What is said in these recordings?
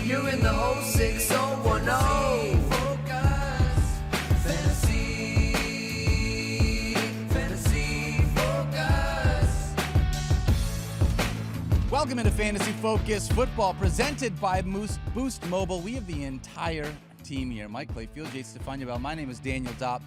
You're in the 06010. Focus. Fantasy Focus. Welcome into Fantasy Focus Football, presented by Boost Mobile. We have the entire team here. Mike, Clay, Yates, Stephania Bell. My name is Daniel Dopp.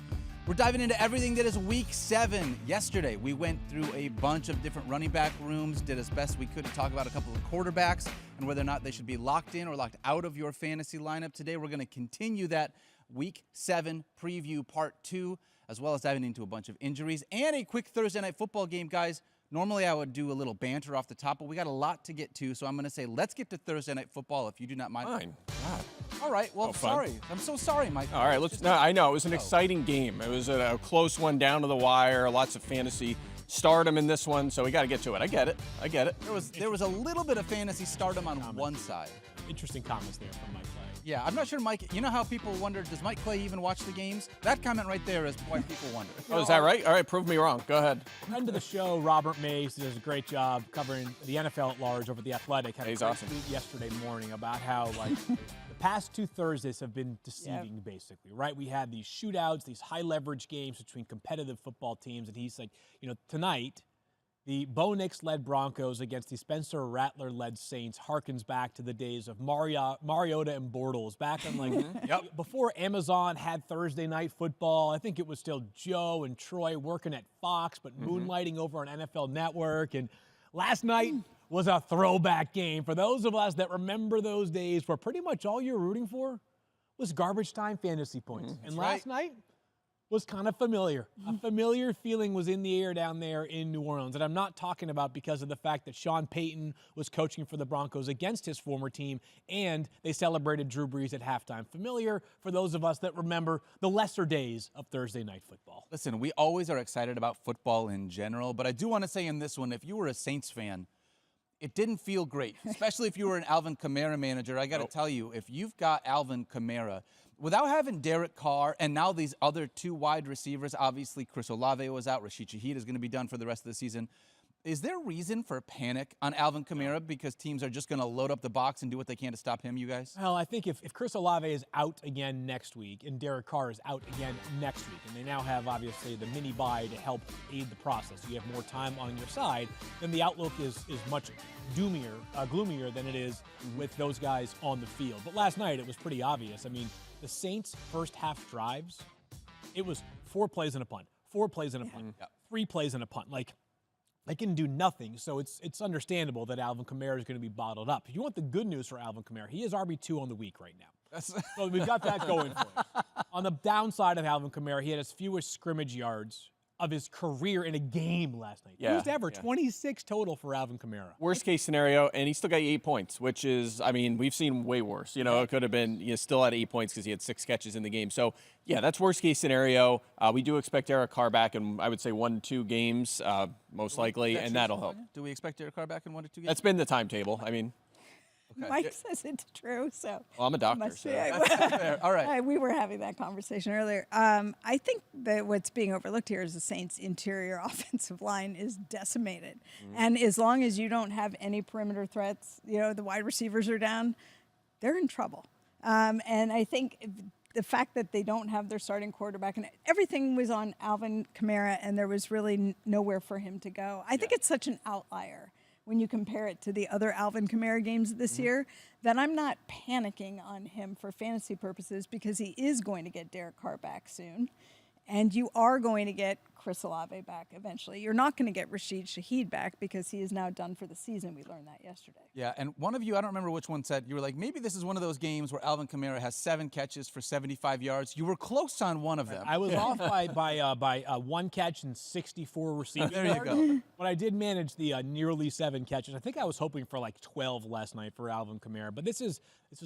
We're diving into everything that is Week 7. Yesterday, we went through a bunch of different running back rooms, did as best we could to talk about a couple of quarterbacks and whether or not they should be locked in or locked out of your fantasy lineup. Today, we're going to continue that Week 7 preview part 2, as well as diving into a bunch of injuries and a quick Thursday night football game, guys. Normally, I would do a little banter off the top, but we got a lot to get to, so I'm going to say let's get to Thursday night football if you do not mind. Fine. God. All right. Well, sorry. I'm so sorry, Mike. All right. No, I know. It was an exciting game. It was a close one down to the wire. Lots of fantasy stardom in this one, so we got to get to it. I get it. There was a little bit of fantasy stardom on one side. Interesting comments there from Mike Clay. Yeah, I'm not sure, Mike. You know how people wonder, does Mike Clay even watch the games? That comment right there is why people wonder. Oh, is that right? All right, prove me wrong. Go ahead. Friend of the show, Robert Mays, does a great job covering the NFL at large over the Athletic. Had He's a great awesome. tweet yesterday morning about how, like, the past 2 Thursdays have been deceiving, basically, right? We had these shootouts, these high-leverage games between competitive football teams, and he's like, tonight, the Bo Nix-led Broncos against the Spencer Rattler-led Saints harkens back to the days of Mariota and Bortles. Back on, before Amazon had Thursday Night Football, I think it was still Joe and Troy working at Fox, but moonlighting over on NFL Network. And last night was a throwback game. For those of us that remember those days where pretty much all you're rooting for was garbage time fantasy points. And last night was kind of familiar. A familiar feeling was in the air down there in New Orleans. And I'm not talking about because of the fact that Sean Payton was coaching for the Broncos against his former team, and they celebrated Drew Brees at halftime. Familiar for those of us that remember the lesser days of Thursday Night Football. Listen, we always are excited about football in general, but I do want to say in this one, if you were a Saints fan, it didn't feel great, especially if you were an Alvin Kamara manager. I got to tell you, if you've got Alvin Kamara, without having Derek Carr and now these other 2 wide receivers, obviously Chris Olave was out, Rashid Shaheed is going to be done for the rest of the season. Is there reason for panic on Alvin Kamara because teams are just going to load up the box and do what they can to stop him, you guys? Well, I think if Chris Olave is out again next week and Derek Carr is out again next week, and they now have, obviously, the mini-bye to help aid the process, so you have more time on your side, then the outlook is much gloomier than it is with those guys on the field. But last night, it was pretty obvious. I mean, the Saints' first half drives, it was 4 plays and a punt, 4 plays and a punt, 3 plays and a punt. Like, they can do nothing, so it's understandable that Alvin Kamara is going to be bottled up. If you want the good news for Alvin Kamara, he is RB2 on the week right now. So we've got that going for us. On the downside of Alvin Kamara, he had his fewest scrimmage yards of his career in a game last night. Fewest ever, 26 total for Alvin Kamara. Worst case scenario, and he still got 8 points, which is, I mean, we've seen way worse. It could have been, still had 8 points because he had 6 catches in the game. So, yeah, that's worst case scenario. We do expect Derek Carr back in, I would say, 1-2 games, most likely, and that'll help. Do we expect Derek Carr back in 1 to 2 games? That's been the timetable. I mean, Mike says it's true, so. well, I'm a doctor, so. All right. We were having that conversation earlier. I think that what's being overlooked here is the Saints' interior offensive line is decimated. And as long as you don't have any perimeter threats, the wide receivers are down, they're in trouble. And I think the fact that they don't have their starting quarterback and everything was on Alvin Kamara and there was really nowhere for him to go. I think it's such an outlier when you compare it to the other Alvin Kamara games this year, that I'm not panicking on him for fantasy purposes because he is going to get Derek Carr back soon. And you are going to get Chris Olave back eventually. You're not going to get Rashid Shaheed back because he is now done for the season. We learned that yesterday. Yeah, and one of you, I don't remember which one said, you were like, maybe this is one of those games where Alvin Kamara has 7 catches for 75 yards. You were close on one of them. I was off by 1 catch and 64 receiving There you yards. go. But I did manage the nearly 7 catches. I think I was hoping for like 12 last night for Alvin Kamara. But this is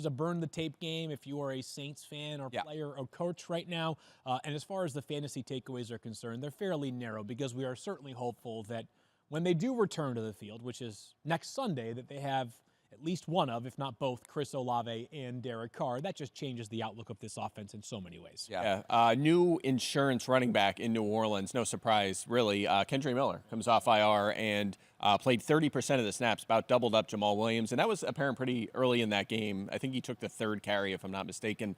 a burn the tape game if you are a Saints fan or player or coach right now. And as far as the fantasy takeaways are concerned, they're fairly narrow because we are certainly hopeful that when they do return to the field, which is next Sunday, that they have at least one of, if not both, Chris Olave and Derek Carr. That just changes the outlook of this offense in so many ways. Yeah. New insurance running back in New Orleans. No surprise, really. Kendry Miller comes off IR, and played 30% of the snaps, about doubled up Jamal Williams, and that was apparent pretty early in that game. I think he took the third carry, if I'm not mistaken,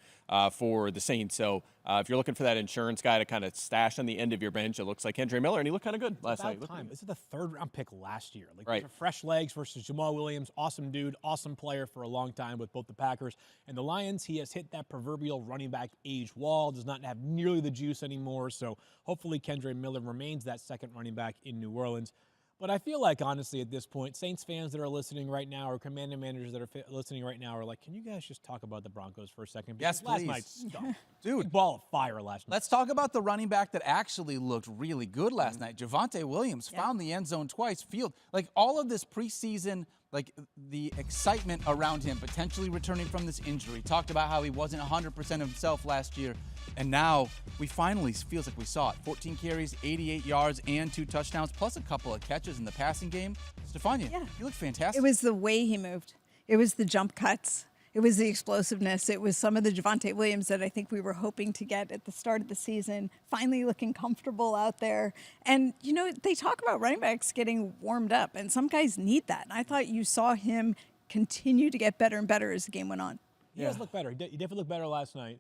for the Saints. So if you're looking for that insurance guy to kind of stash on the end of your bench, it looks like Kendre Miller, and he looked kind of good last night. This is the third-round pick last year. Like, right. these are fresh legs versus Jamal Williams. Awesome dude, awesome player for a long time with both the Packers and the Lions. He has hit that proverbial running back age wall, does not have nearly the juice anymore. So hopefully Kendre Miller remains that second running back in New Orleans. But I feel like, honestly, at this point, Saints fans that are listening right now or Commanding managers that are listening right now are like, can you guys just talk about the Broncos for a second? Because Yes, last please. night stunk. Dude. Ball of fire last night. Let's talk about the running back that actually looked really good last night. Javonte Williams found the end zone twice. Like all of this preseason, like the excitement around him potentially returning from this injury. Talked about how he wasn't 100% himself last year. And now we finally feels like we saw it. 14 carries, 88 yards, and 2 touchdowns, plus a couple of catches in the passing game. Stephania, he looked fantastic. It was the way he moved. It was the jump cuts. It was the explosiveness. It was some of the Javonte Williams that I think we were hoping to get at the start of the season, finally looking comfortable out there. And, you know, they talk about running backs getting warmed up, and some guys need that. And I thought you saw him continue to get better and better as the game went on. He does look better. He definitely looked better last night.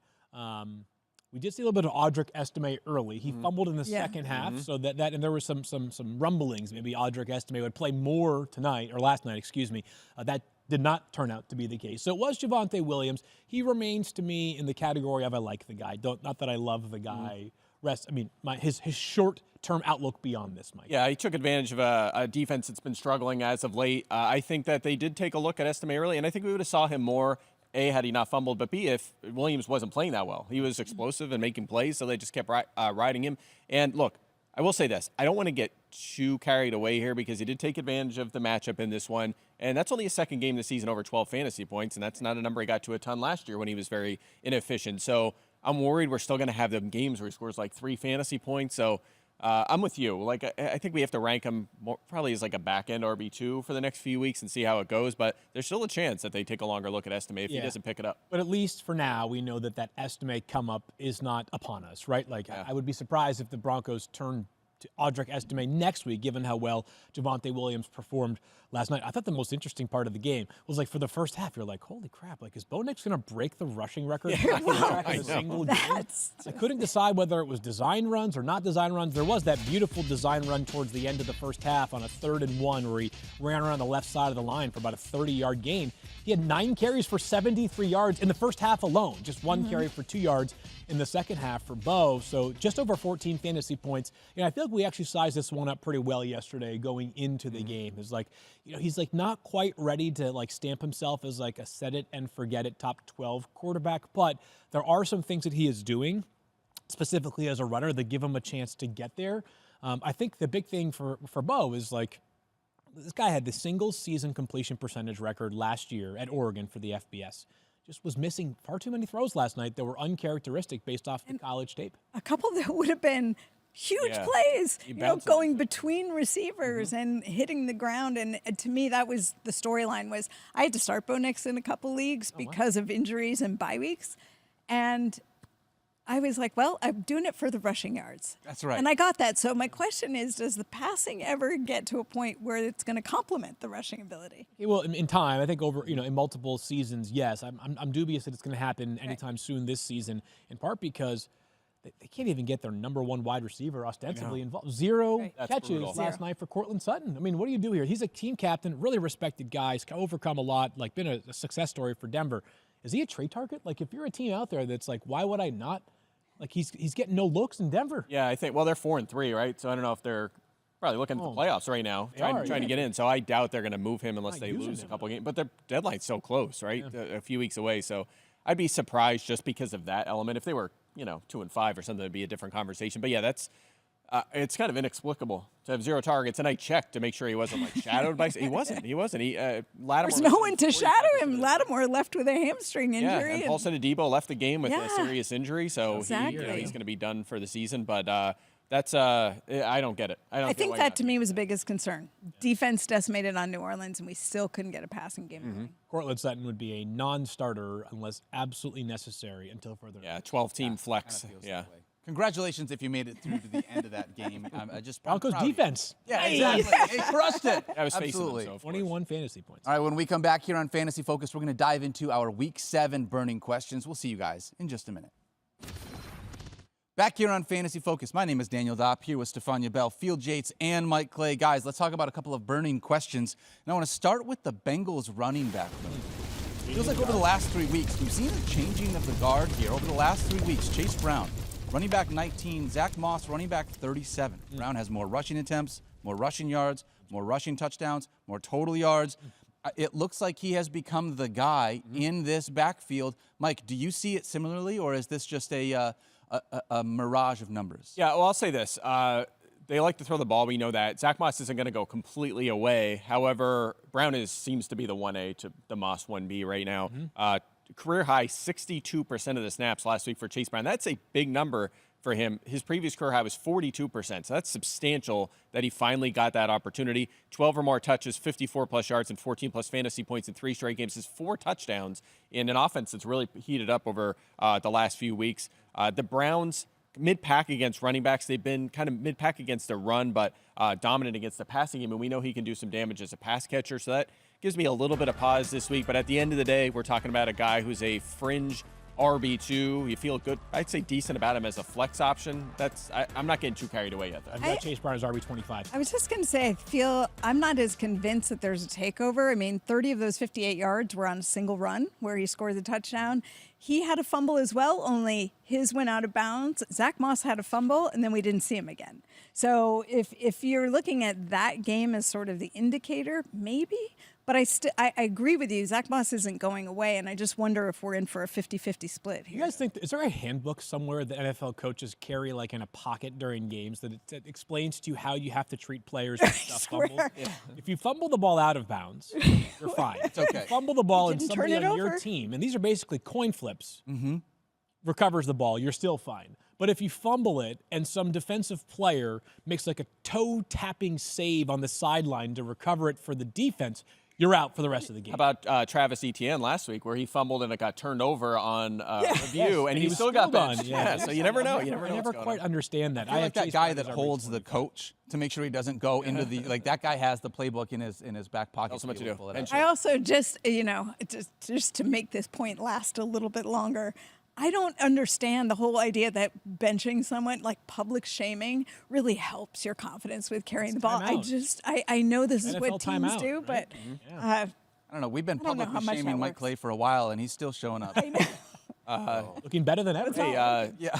We did see a little bit of Audric Estime early. He fumbled in the second half, so that and there were some rumblings. Maybe Audric Estime would play more tonight or last night, excuse me. That did not turn out to be the case. So it was Javonte Williams. He remains to me in the category of I like the guy. Not that I love the guy. His short-term outlook beyond this, Mike. Yeah, he took advantage of a defense that's been struggling as of late. I think that they did take a look at Estime early, and I think we would have saw him more. A, had he not fumbled, but B, if Williams wasn't playing that well. He was explosive and making plays, so they just kept riding him. And look, I will say this. I don't want to get too carried away here because he did take advantage of the matchup in this one. And that's only his second game this season over 12 fantasy points, and that's not a number he got to a ton last year when he was very inefficient. So I'm worried we're still going to have them games where he scores like 3 fantasy points. So I'm with you. Like I think we have to rank him more, probably as like a back end RB2 for the next few weeks and see how it goes. But there's still a chance that they take a longer look at Estime if he doesn't pick it up. But at least for now, we know that Estime come up is not upon us, right? Like I would be surprised if the Broncos turn to Audric Estime next week, given how well Javonte Williams performed last night. I thought the most interesting part of the game was like for the first half, you're like, holy crap, like is Bo Nix going to break the rushing record? I couldn't decide whether it was design runs or not design runs. There was that beautiful design run towards the end of the first half on a 3rd and 1 where he ran around the left side of the line for about a 30-yard gain. He had 9 carries for 73 yards in the first half alone, just 1 carry for 2 yards in the second half for Bo. So just over 14 fantasy points. You know, I feel like we actually sized this one up pretty well yesterday going into the game. It's like, you know, he's like not quite ready to like stamp himself as like a set it and forget it top 12 quarterback, but there are some things that he is doing specifically as a runner that give him a chance to get there. I think the big thing for Bo is like, this guy had the single season completion percentage record last year at Oregon for the FBS. Just was missing far too many throws last night that were uncharacteristic based off the college tape. A couple that would have been huge plays, you know, going between receivers and hitting the ground. And to me, that was the storyline was I had to start Bo Nix in a couple leagues because of injuries and bye weeks. And I was like, well, I'm doing it for the rushing yards. That's right. And I got that. So my question is, does the passing ever get to a point where it's going to complement the rushing ability? Well, in time, I think over, you know, in multiple seasons, yes. I'm dubious that it's going to happen anytime soon this season, in part because they can't even get their number 1 wide receiver ostensibly involved. 0 catches last night for Cortland Sutton. I mean, what do you do here? He's a team captain, really respected guy. He's overcome a lot, like been a success story for Denver. Is he a trade target? Like, if you're a team out there that's like, why would I not? Like, he's getting no looks in Denver. Yeah, I think, well, they're 4-3, right? So I don't know if they're probably looking at the playoffs right now, trying to get in. So I doubt they're going to move him unless they lose a couple games. But their deadline's so close, right? A few weeks away. So I'd be surprised just because of that element. If they were, 2-5 or something, it'd be a different conversation. But yeah, that's it's kind of inexplicable to have 0 targets. And I checked to make sure he wasn't like shadowed by. He wasn't. Lattimore. There's no one to shadow him. Lattimore left with a hamstring injury. Yeah, and Paulson Adebo left the game with a serious injury, so he's going to be done for the season. But that's I don't get it. I think that to me was the biggest concern. Defense decimated on New Orleans, and we still couldn't get a passing game going. Cortland Sutton would be a non-starter unless absolutely necessary until further. Yeah, 12-team flex. Congratulations if you made it through to the end of that game. I'm Broncos proud of you. defense. Yeah, exactly. They crushed it. I was facing them, Absolutely. so of course. 21 fantasy points. All right, when we come back here on Fantasy Focus, we're going to dive into our Week 7 burning questions. We'll see you guys in just a minute. Back here on Fantasy Focus, my name is Daniel Dopp, here with Stephania Bell, Field Yates, and Mike Clay. Guys, let's talk about a couple of burning questions. And I want to start with the Bengals running back room. Feels like over the last 3 weeks, we've seen a changing of the guard here. Over the last 3 weeks, Chase Brown, running back 19, Zach Moss, running back 37. Brown has more rushing attempts, more rushing yards, more rushing touchdowns, more total yards. It looks like he has become the guy in this backfield. Mike, do you see it similarly, or is this just a mirage of numbers? Yeah, well, I'll say this. They like to throw the ball. We know that. Zach Moss isn't going to go completely away. However, Brown seems to be the 1A to the Moss 1B right now. Career high 62% of the snaps last week for Chase Brown. That's a big number for him. His previous career high was 42%. So that's substantial that he finally got that opportunity. 12 or more touches, 54-plus yards, and 14-plus fantasy points in 3 straight games. His 4 touchdowns in an offense that's really heated up over the last few weeks. The Browns, mid-pack against running backs. They've been kind of mid-pack against the run, but dominant against the passing game, and we know he can do some damage as a pass catcher, so that gives me a little bit of pause this week. But at the end of the day, we're talking about a guy who's a fringe RB2. You feel good, I'd say decent about him as a flex option. I'm not getting too carried away yet, though. I've got Chase Brown as RB25. I was just going to say, I'm not as convinced that there's a takeover. I mean, 30 of those 58 yards were on a single run where he scored the touchdown. He had a fumble as well, only his went out of bounds. Zach Moss had a fumble, and then we didn't see him again. So if you're looking at that game as sort of the indicator, maybe. But I agree with you. Zach Moss isn't going away, and I just wonder if we're in for a 50-50 split here. You guys think, is there a handbook somewhere that NFL coaches carry like in a pocket during games that it explains to you how you have to treat players when stuff fumbles? Yeah. If you fumble the ball out of bounds, you're fine. It's okay. If you fumble the ball and didn't somebody turn it on your over. team, and these are basically coin flips, recovers the ball, you're still fine. But if you fumble it and some defensive player makes like a toe-tapping save on the sideline to recover it for the defense, you're out for the rest of the game. How about Travis Etienne last week, where he fumbled and it got turned over on review, and he was still got done. benched. Yeah. So you never know. You never I know. never what's going quite on. understand that. I like that Chase guy Brown that as holds the RB25. coach to make sure he doesn't go into the that guy has the playbook in his back pocket. Tell us what to be able do. pull it Bench out. I also just to make this point last a little bit longer, I don't understand the whole idea that benching someone, like public shaming, really helps your confidence with carrying the ball. timeout. I know this is NFL what teams timeout, do, right? but I don't know. We've been don't know how publicly much shaming that Mike works. Clay for a while, and he's still showing up. Looking better than ever. Hey, Yeah,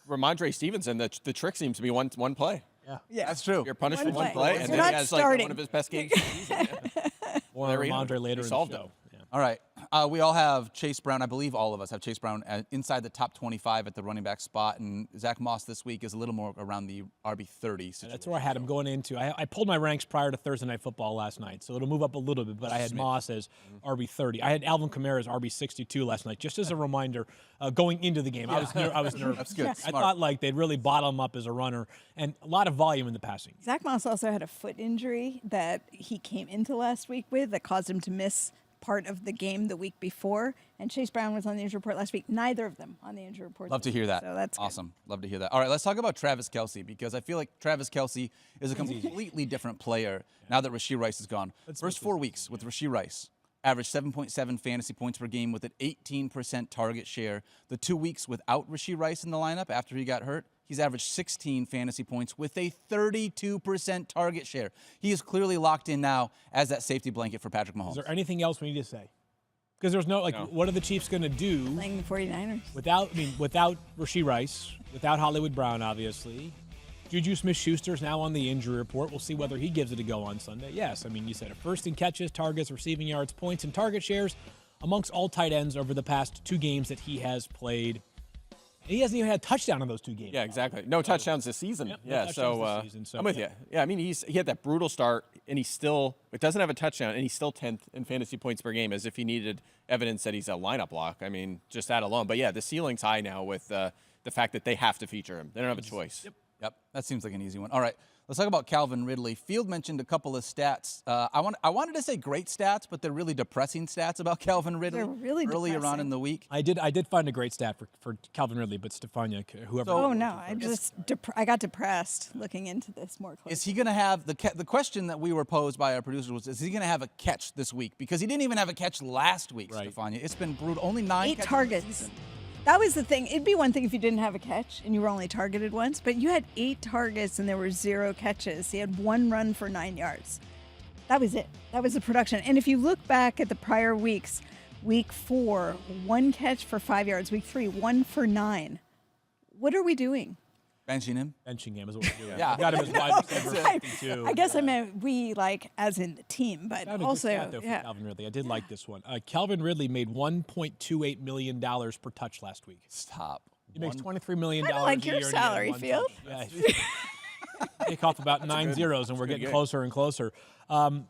Ramondre Stevenson, the trick seems to be one play. yeah, that's true. You're punished One for one play. play, and You're then he not has like starting. one of his best games of the season. Yeah. More There we go. Ramondre later We in solved the it. show. Yeah. All right. We all have Chase Brown. I believe all of us have Chase Brown inside the top 25 at the running back spot. And Zach Moss this week is a little more around the RB 30 situation. That's where I had him going into. I pulled my ranks prior to Thursday Night Football last night, so it'll move up a little bit, but I had Moss as RB30. I had Alvin Kamara as RB62 last night, just as a reminder going into the game. I was nervous. That's good. I Smart. thought like they'd really bottom up as a runner, and a lot of volume in the passing. Zach Moss also had a foot injury that he came into last week with that caused him to miss part of the game the week before, and Chase Brown was on the injury report last week. Neither of them on the injury report. Love to hear that. So that's good. awesome. Love to hear that. All right, let's talk about Travis Kelce, because I feel like Travis Kelce is a completely different player now that Rashee Rice is gone. First 4 weeks with Rashee Rice, averaged 7.7 fantasy points per game with an 18% target share. The 2 weeks without Rashee Rice in the lineup after he got hurt, he's averaged 16 fantasy points with a 32% target share. He is clearly locked in now as that safety blanket for Patrick Mahomes. Is there anything else we need to say? Because there's no what are the Chiefs going to do Playing the 49ers. without Rashee Rice, without Hollywood Brown, obviously. Juju Smith-Schuster's now on the injury report. We'll see whether he gives it a go on Sunday. Yes, I mean, you said it. First in catches, targets, receiving yards, points, and target shares amongst all tight ends over the past 2 games that he has played. He hasn't even had a touchdown in those 2 games. Yeah, exactly. No touchdowns this season. Yep, no yeah, touchdowns so, this season, so I'm with you. Yeah, I mean, he had that brutal start, and it doesn't have a touchdown, and he's still 10th in fantasy points per game, as if he needed evidence that he's a lineup lock. I mean, just that alone. But yeah, the ceiling's high now with the fact that they have to feature him. They don't have a choice. Yep, that seems like an easy one. All right, Let's talk about Calvin Ridley. Field mentioned a couple of stats. I wanted to say great stats, but they're really depressing stats about Calvin Ridley. They're really earlier on depressing. in the week. I did find a great stat for Calvin Ridley, but Stephania, whoever. Oh no, I got depressed looking into this more closely. Is he going to have the question that we were posed by our producer was, is he going to have a catch this week? Because he didn't even have a catch last week, Right. Stephania. It's been brutal. Only 9 8 catches targets. this season. That was the thing. It'd be one thing if you didn't have a catch and you were only targeted once, but you had 8 targets and there were 0 catches. He had 1 run for 9 yards. That was it. That was the production. And if you look back at the prior weeks, week 4, 1 catch for 5 yards. Week 3, 1 for 9. What are we doing? Benching him. Benching him is what we're doing. Yeah. I've got him as wide receiver 52. I guess I meant we, like, as in the team, but Found a good also, stat, though, for Calvin Ridley. I did like this one. Calvin Ridley made $1.28 million per touch last week. Stop. He makes $23 million Kinda a like year. your and he had salary, 1 Field. touch. Yeah. Take off about 9 zeros, and we're getting closer and closer.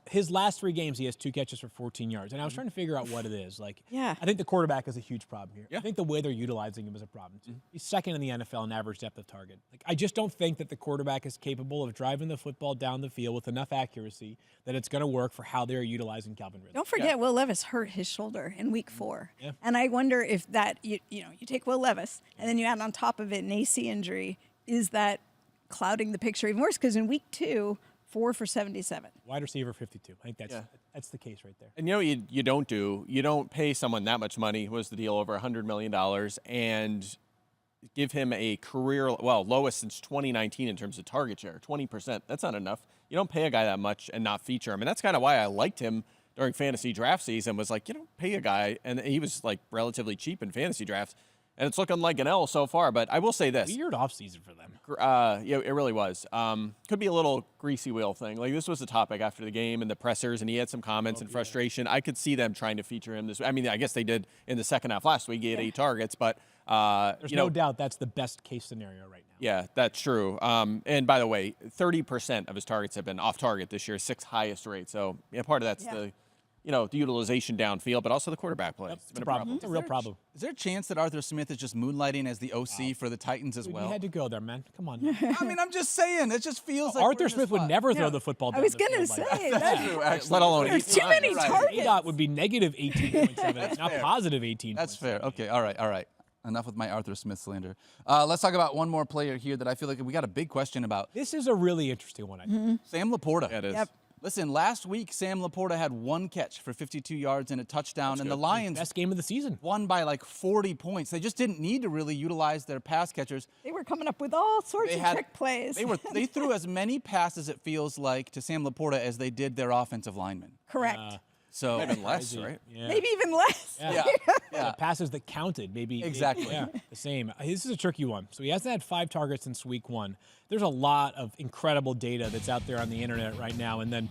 His last 3 games, he has 2 catches for 14 yards. And I was trying to figure out what it is. Like, Yeah. I think the quarterback is a huge problem here. Yeah. I think the way they're utilizing him is a problem, too. He's second in the NFL in average depth of target. Like, I just don't think that the quarterback is capable of driving the football down the field with enough accuracy that it's going to work for how they're utilizing Calvin Ridley. Don't forget, Will Levis hurt his shoulder in week 4. Yeah. And I wonder if that, you take Will Levis and then you add on top of it an AC injury, is that clouding the picture even worse? Because in week 2, 4 for 77. Wide receiver 52. I think that's the case right there. And you don't pay someone that much money, was the deal, over $100 million, and give him a career, lowest since 2019 in terms of target share, 20%. That's not enough. You don't pay a guy that much and not feature him. And that's kind of why I liked him during fantasy draft season, was like, pay a guy. And he was like relatively cheap in fantasy drafts. And it's looking like an L so far. But I will say this. Weird offseason for them. Yeah, it really was. Could be a little greasy wheel thing. Like, this was a topic after the game and the pressers, and he had some comments and frustration. I could see them trying to feature him this way. I mean, I guess they did in the second half last week. He had 8 targets, but There's no doubt that's the best case scenario right now. Yeah, that's true. And by the way, 30% of his targets have been off target this year, 6th highest rate. So yeah, part of that's the utilization downfield, but also the quarterback play. It's a problem. It's a real problem. Is there a chance that Arthur Smith is just moonlighting as the OC for the Titans as We well? had to go there, man. Come on. I mean, I'm just saying. It just feels like Arthur Smith would never throw Yeah. the football down I was the going to field like say, that. that, True, actually. Let alone there's 8 too many Right. targets. ADOT would be negative 18.7, not positive 18. That's fair. Okay, all right. Enough with my Arthur Smith slander. Let's talk about one more player here that I feel like we got a big question about. This is a really interesting one, I think. Sam Laporta. Yeah, it is. Yep. Listen, last week, Sam Laporta had 1 catch for 52 yards and a touchdown, and the Lions Best game of the season. won by like 40 points. They just didn't need to really utilize their pass catchers. They were coming up with all sorts of trick plays. They threw as many passes, it feels like, to Sam Laporta as they did their offensive linemen. Correct. So Even less, right? Yeah. Maybe even less. yeah. The passes that counted, maybe. Exactly. Yeah, the same. This is a tricky one. So he hasn't had 5 targets since week 1. There's a lot of incredible data that's out there on the internet right now. And then,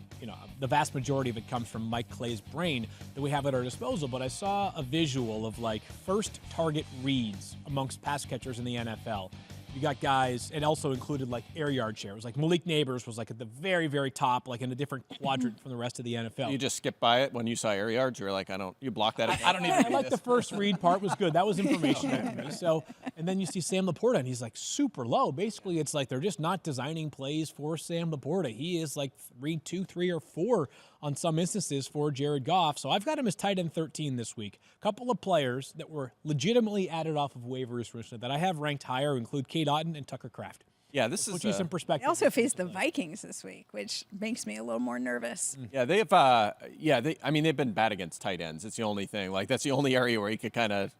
the vast majority of it comes from Mike Clay's brain that we have at our disposal. But I saw a visual of like first target reads amongst pass catchers in the NFL. You got guys, it also included like air yard share. It was like Malik Neighbors was like at the very, very top, like in a different quadrant from the rest of the NFL. You just skip by it when you saw air yards. You're like, you block that. I don't even I read like the this. first read part was good. That was information to me. So, and then you see Sam Laporta, and he's like super low. Basically, it's like they're just not designing plays for Sam Laporta. He is like read 2, 3, or 4 on some instances for Jared Goff. So I've got him as tight end 13 this week. A couple of players that were legitimately added off of waivers recently that I have ranked higher include Kate Otten and Tucker Kraft. Yeah, this Put is you some perspective. They also faced the Vikings this week, which makes me a little more nervous. Yeah, they've they've been bad against tight ends. It's the only thing. Like, that's the only area where you could kind of,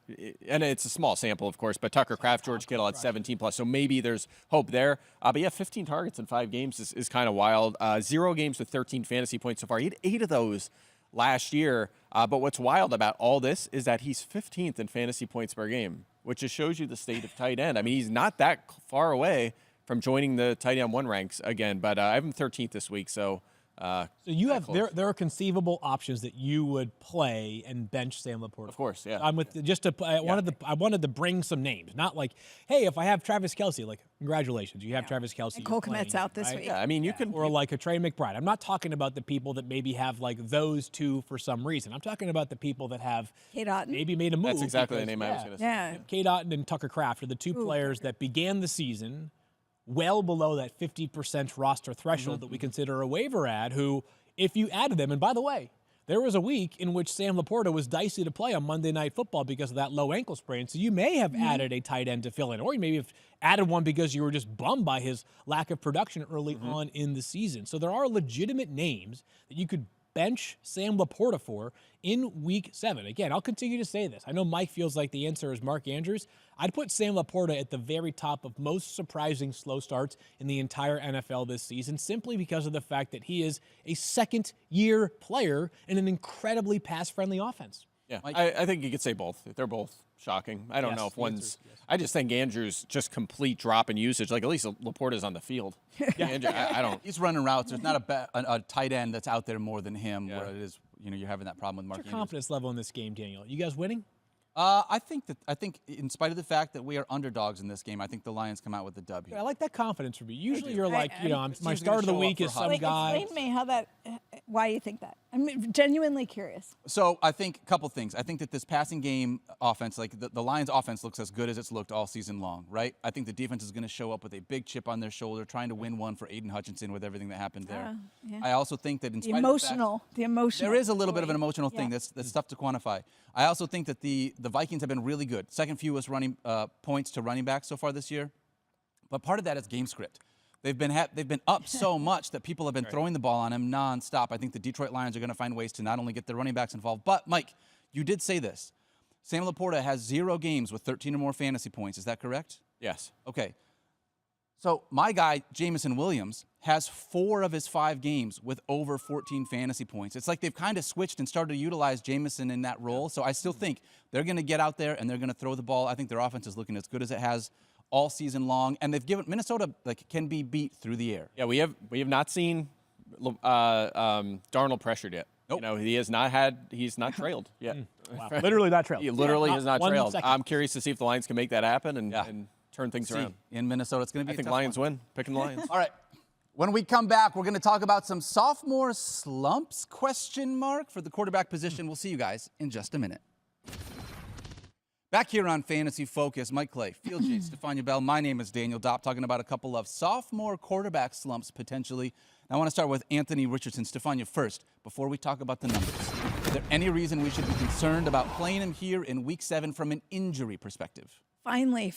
and it's a small sample, of course, but Tucker Kraft, George Kittle at 17 plus, so maybe there's hope there. But yeah, 15 targets in 5 games is kind of wild. 0 games with 13 fantasy points so far. He had 8 of those last year. But what's wild about all this is that he's 15th in fantasy points per game, which just shows you the state of tight end. I mean, he's not that far away from joining the tight end 1 ranks again, but I have him 13th this week, so. So you have there are conceivable options that you would play and bench Sam Laporta. Of course, yeah. I'm with I wanted to bring some names, not like, hey, if I have Travis Kelce, like congratulations, you have Travis Kelce. And Cole you're playing Kmet's out him, this right? week. Yeah, I mean, you can. Or like a Trey McBride. I'm not talking about the people that maybe have like those 2 for some reason. I'm talking about the people that have Kate Otten. maybe made a move. That's exactly the because, name I was going to say. Yeah. Kate Otten and Tucker Kraft are the 2 players that began the season well below that 50% roster threshold that we consider a waiver ad, who, if you added them, and by the way, there was a week in which Sam Laporta was dicey to play on Monday Night Football because of that low ankle sprain. So you may have added a tight end to fill in, or you maybe have added one because you were just bummed by his lack of production early on in the season. So there are legitimate names that you could bench Sam Laporta for in Week 7. Again, I'll continue to say this. I know Mike feels like the answer is Mark Andrews. I'd put Sam Laporta at the very top of most surprising slow starts in the entire NFL this season, simply because of the fact that he is a second-year player in an incredibly pass-friendly offense. Yeah, I think you could say both. They're both shocking. I don't know if one's. I just think Andrews just complete drop in usage. Like, at least Laporta's on the field. Andrew, I don't. He's running routes. There's not a tight end that's out there more than him. Where it is, you're having that problem with Mark What's your Andrews. confidence level in this game, Daniel? You guys winning? I think in spite of the fact that we are underdogs in this game, I think the Lions come out with the W. I like that confidence from you. Usually you're like, my usually start of the show up week for is hot. some Wait, guy. explain to me why you think that. I'm genuinely curious. So I think a couple things. I think that this passing game offense, like the Lions offense, looks as good as it's looked all season long, right? I think the defense is going to show up with a big chip on their shoulder, trying to win one for Aiden Hutchinson with everything that happened there. Yeah. I also think that in The spite emotional. there is a little bit of an point. emotional thing Yeah. that's tough to quantify. I also think that the Vikings have been really good. Second fewest running points to running backs so far this year. But part of that is game script. They've been up so much that people have been throwing the ball on him nonstop. I think the Detroit Lions are going to find ways to not only get their running backs involved, but Mike, you did say this. Sam Laporta has 0 games with 13 or more fantasy points. Is that correct? Yes. Okay. So my guy, Jameson Williams, has 4 of his 5 games with over 14 fantasy points. It's like they've kind of switched and started to utilize Jameson in that role. So I still think they're going to get out there and they're going to throw the ball. I think their offense is looking as good as it has all season long, and they've given Minnesota can be beat through the air. Yeah, we have not seen Darnold pressured yet. Nope. He's not trailed yet. Wow. Literally not trailed. He literally has not 1 trailed. second. I'm curious to see if the Lions can make that happen and turn things around. In Minnesota, it's going to be I think a tough Lions one. win. Picking the Lions. All right. When we come back, we're going to talk about some sophomore slumps, question mark, for the quarterback position. We'll see you guys in just a minute. Back here on Fantasy Focus, Mike Clay, Field Yates, Stephania Bell. My name is Daniel Dopp, talking about a couple of sophomore quarterback slumps potentially. I want to start with Anthony Richardson. Stephania, first, before we talk about the numbers, is there any reason we should be concerned about playing him here in Week 7 from an injury perspective? Finally.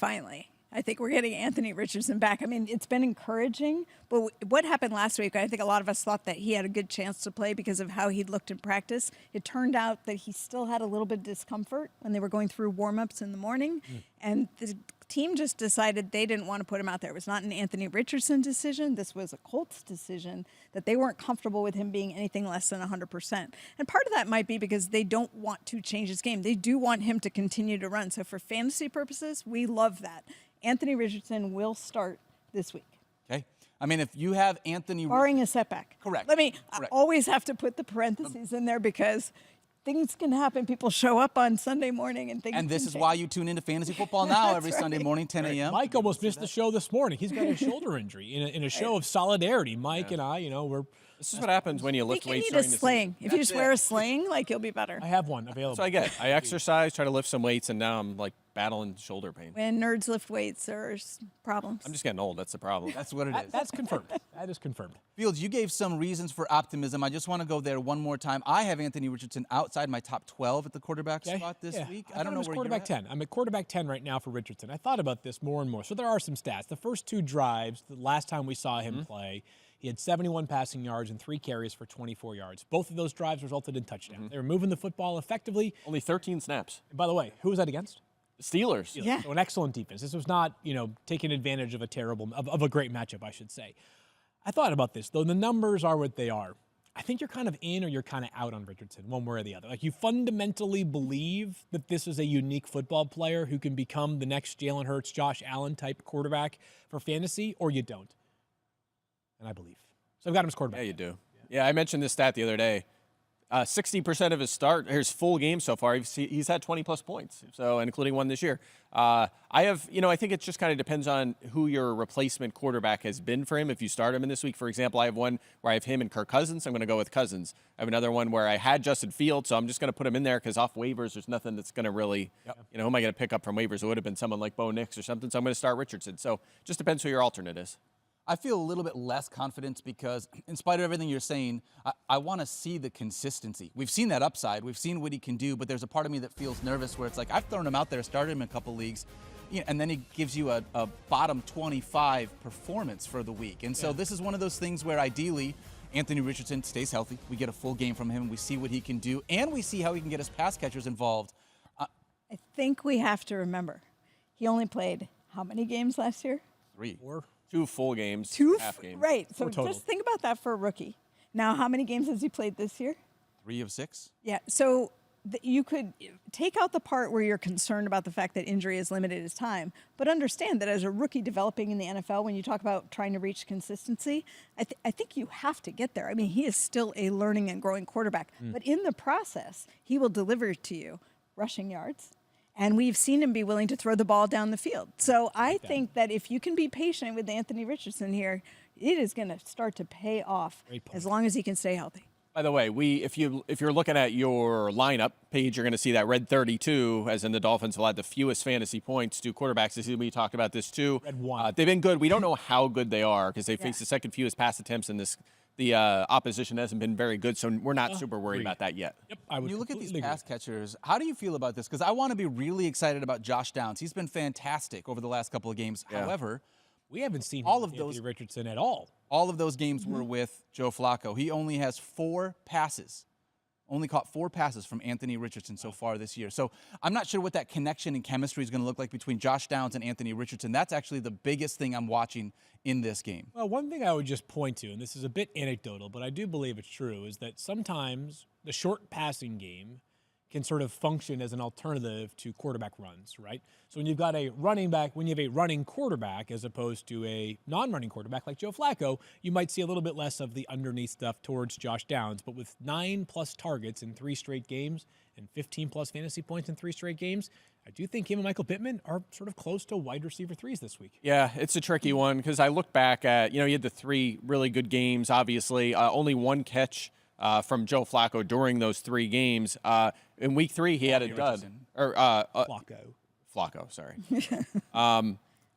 I think we're getting Anthony Richardson back. I mean, it's been encouraging, but what happened last week, I think a lot of us thought that he had a good chance to play because of how he'd looked in practice. It turned out that he still had a little bit of discomfort when they were going through warm-ups in the morning, and the team just decided they didn't want to put him out there. It was not an Anthony Richardson decision. This was a Colts decision, that they weren't comfortable with him being anything less than 100%. And part of that might be because they don't want to change his game. They do want him to continue to run. So for fantasy purposes, we love that. Anthony Richardson will start this week. Okay. I mean, if you have Anthony... Barring a setback. Correct. I Correct. always have to put the parentheses in there because things can happen. People show up on Sunday morning and things And this can is change. why you tune into Fantasy Football Now every Sunday morning, 10 a.m. Mike almost missed the show this morning. He's got a shoulder injury. In a show of solidarity, Mike and I, This is what happens when you lift You weights need a during the sling. season. If you just wear a sling, you'll be better. I have one available. So I get. I exercise, try to lift some weights, and now I'm battling shoulder pain. When nerds lift weights, there's problems. I'm just getting old. That's the problem. That's what it is. That's confirmed. That is confirmed. Fields, you gave some reasons for optimism. I just want to go there one more time. I have Anthony Richardson outside my top 12 at the quarterback spot this week. I don't know where quarterback you're at. 10. I'm at quarterback 10 right now for Richardson. I thought about this more and more. So there are some stats. The first 2 drives, the last time we saw him play, he had 71 passing yards and 3 carries for 24 yards. Both of those drives resulted in touchdowns. They were moving the football effectively. Only 13 snaps. And by the way, who was that against? Steelers. Yeah. So an excellent defense. This was not, taking advantage of of a great matchup, I should say. I thought about this, though. The numbers are what they are. I think you're kind of in or you're kind of out on Richardson, one way or the other. You fundamentally believe that this is a unique football player who can become the next Jalen Hurts, Josh Allen type quarterback for fantasy, or you don't. And I believe. So I've got him as quarterback. Yeah, you do. Yeah, I mentioned this stat the other day. 60% of his full game so far, he's had 20-plus points, so including one this year. I think it just kind of depends on who your replacement quarterback has been for him. If you start him in this week, for example, I have one where I have him and Kirk Cousins. I'm going to go with Cousins. I have another one where I had Justin Fields, so I'm just going to put him in there because off waivers, there's nothing that's going to really, who am I going to pick up from waivers? It would have been someone like Bo Nix or something, so I'm going to start Richardson. So just depends who your alternate is. I feel a little bit less confident because, in spite of everything you're saying, I want to see the consistency. We've seen that upside. We've seen what he can do, but there's a part of me that feels nervous where it's like, I've thrown him out there, started him in a couple leagues, and then he gives you a bottom 25 performance for the week. And so this is one of those things where ideally Anthony Richardson stays healthy. We get a full game from him. We see what he can do, and we see how he can get his pass catchers involved. I think we have to remember, he only played how many games last year? 3. 4. 2 full games, half games. Right. So 4 total. just think about that for a rookie. Now, how many games has he played this year? 3 of 6. Yeah. So you could take out the part where you're concerned about the fact that injury has limited his time, but understand that as a rookie developing in the NFL, when you talk about trying to reach consistency, I think you have to get there. I mean, he is still a learning and growing quarterback, but in the process, he will deliver to you rushing yards. And we've seen him be willing to throw the ball down the field. So I think that if you can be patient with Anthony Richardson here, it is going to start to pay off as long as he can stay healthy. By the way, if you're looking at your lineup page, you're going to see that red 32, as in the Dolphins will have the fewest fantasy points to quarterbacks. This is, we talked about this too. Red 1. They've been good. We don't know how good they are because they face the second fewest pass attempts in this. The opposition hasn't been very good, so we're not super worried about that yet. Yep, When you look at these pass catchers, how do you feel about this? Because I want to be really excited about Josh Downs. He's been fantastic over the last couple of games. Yeah. However, we haven't seen all of Anthony those Richardson at all. All of those games were with Joe Flacco. He only has 4 passes. Only caught 4 passes from Anthony Richardson so far this year. So I'm not sure what that connection and chemistry is going to look like between Josh Downs and Anthony Richardson. That's actually the biggest thing I'm watching in this game. Well, one thing I would just point to, and this is a bit anecdotal, but I do believe it's true, is that sometimes the short passing game can sort of function as an alternative to quarterback runs, right? So when you've got a running back, when you have a running quarterback as opposed to a non-running quarterback like Joe Flacco, you might see a little bit less of the underneath stuff towards Josh Downs. But with 9+ targets in 3 straight games and 15+ fantasy points in 3 straight games, I do think him and Michael Pittman are sort of close to wide receiver 3s this week. Yeah, it's a tricky one because I look back at, he had the 3 really good games, obviously. Only 1 catch from Joe Flacco during those 3 games. In week 3, he had a dud. Flacco, sorry.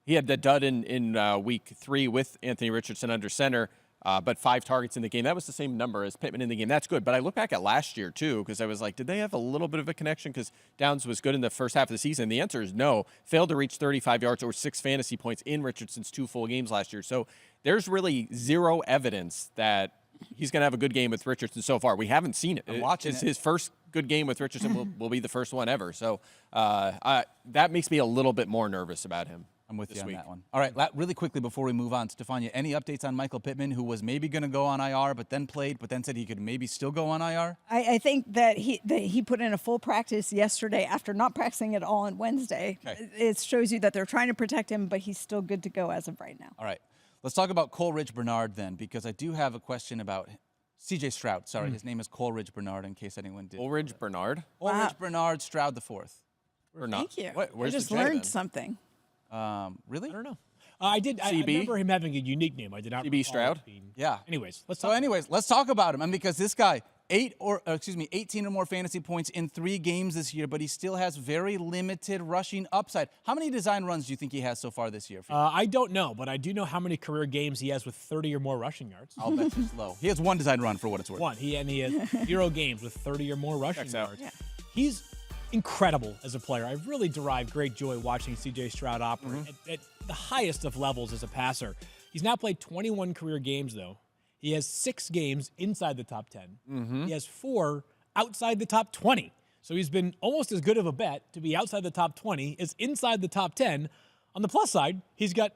He had the dud in week 3 with Anthony Richardson under center, but 5 targets in the game. That was the same number as Pittman in the game. That's good. But I look back at last year, too, because I was like, did they have a little bit of a connection? Because Downs was good in the first half of the season. The answer is no. Failed to reach 35 yards or 6 fantasy points in Richardson's 2 full games last year. So there's really zero evidence that he's going to have a good game with Richardson so far. We haven't seen it. I'm watching it. His first good game with Richardson will be the first one ever. So that makes me a little bit more nervous about him. I'm with you on that one. All right, really quickly before we move on, Stephania, any updates on Michael Pittman, who was maybe going to go on IR, but then played, but then said he could maybe still go on IR? I think that he put in a full practice yesterday after not practicing at all on Wednesday. Okay. It shows you that they're trying to protect him, but he's still good to go as of right now. All right. Let's talk about Coleridge Bernard then, because I do have a question about C.J. Stroud. Sorry, his name is Coleridge Bernard, in case anyone did. Coleridge Bernard? Coleridge Bernard Stroud the 4th. Thank you. Where's I just the J, learned then? something. Really? I don't know. I remember him having a unique name. I did not. CB recall Stroud? it being- Yeah. Anyways, let's talk about him. And because this guy, 18 or more fantasy points in 3 games this year, but he still has very limited rushing upside. How many design runs do you think he has so far this year? I don't know, but I do know how many career games he has with 30 or more rushing yards. I'll bet it's low. He has 1 design run for what it's worth. 1. He has 0 games with 30 or more rushing Checks out. yards. Yeah. He's incredible as a player. I've really derived great joy watching C.J. Stroud operate at the highest of levels as a passer. He's now played 21 career games, though. He has 6 games inside the top 10. He has 4 outside the top 20. So he's been almost as good of a bet to be outside the top 20 as inside the top 10. On the plus side, he's got,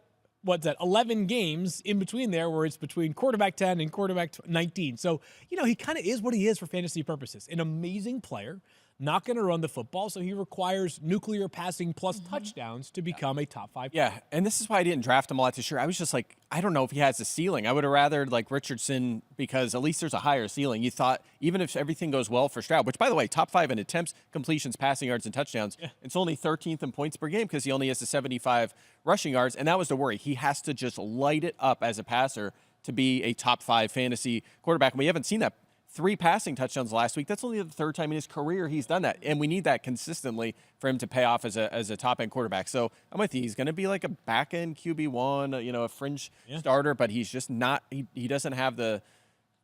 11 games in between there where it's between quarterback 10 and quarterback 19. So, he kind of is what he is for fantasy purposes. An amazing player, not going to run the football, so he requires nuclear passing plus touchdowns to become a top 5 player. Yeah, and this is why I didn't draft him a lot this year. I was just like, I don't know if he has a ceiling. I would have rather like Richardson because at least there's a higher ceiling. You thought even if everything goes well for Stroud, which by the way, top 5 in attempts, completions, passing yards, and touchdowns. Yeah. It's only 13th in points per game because he only has the 75 rushing yards, and that was the worry. He has to just light it up as a passer to be a top 5 fantasy quarterback. And we haven't seen that. 3 passing touchdowns last week. That's only the 3rd time in his career he's done that. And we need that consistently for him to pay off as a top-end quarterback. So I'm with you. He's going to be like a back-end QB1, a fringe starter, but he's just not – he doesn't have the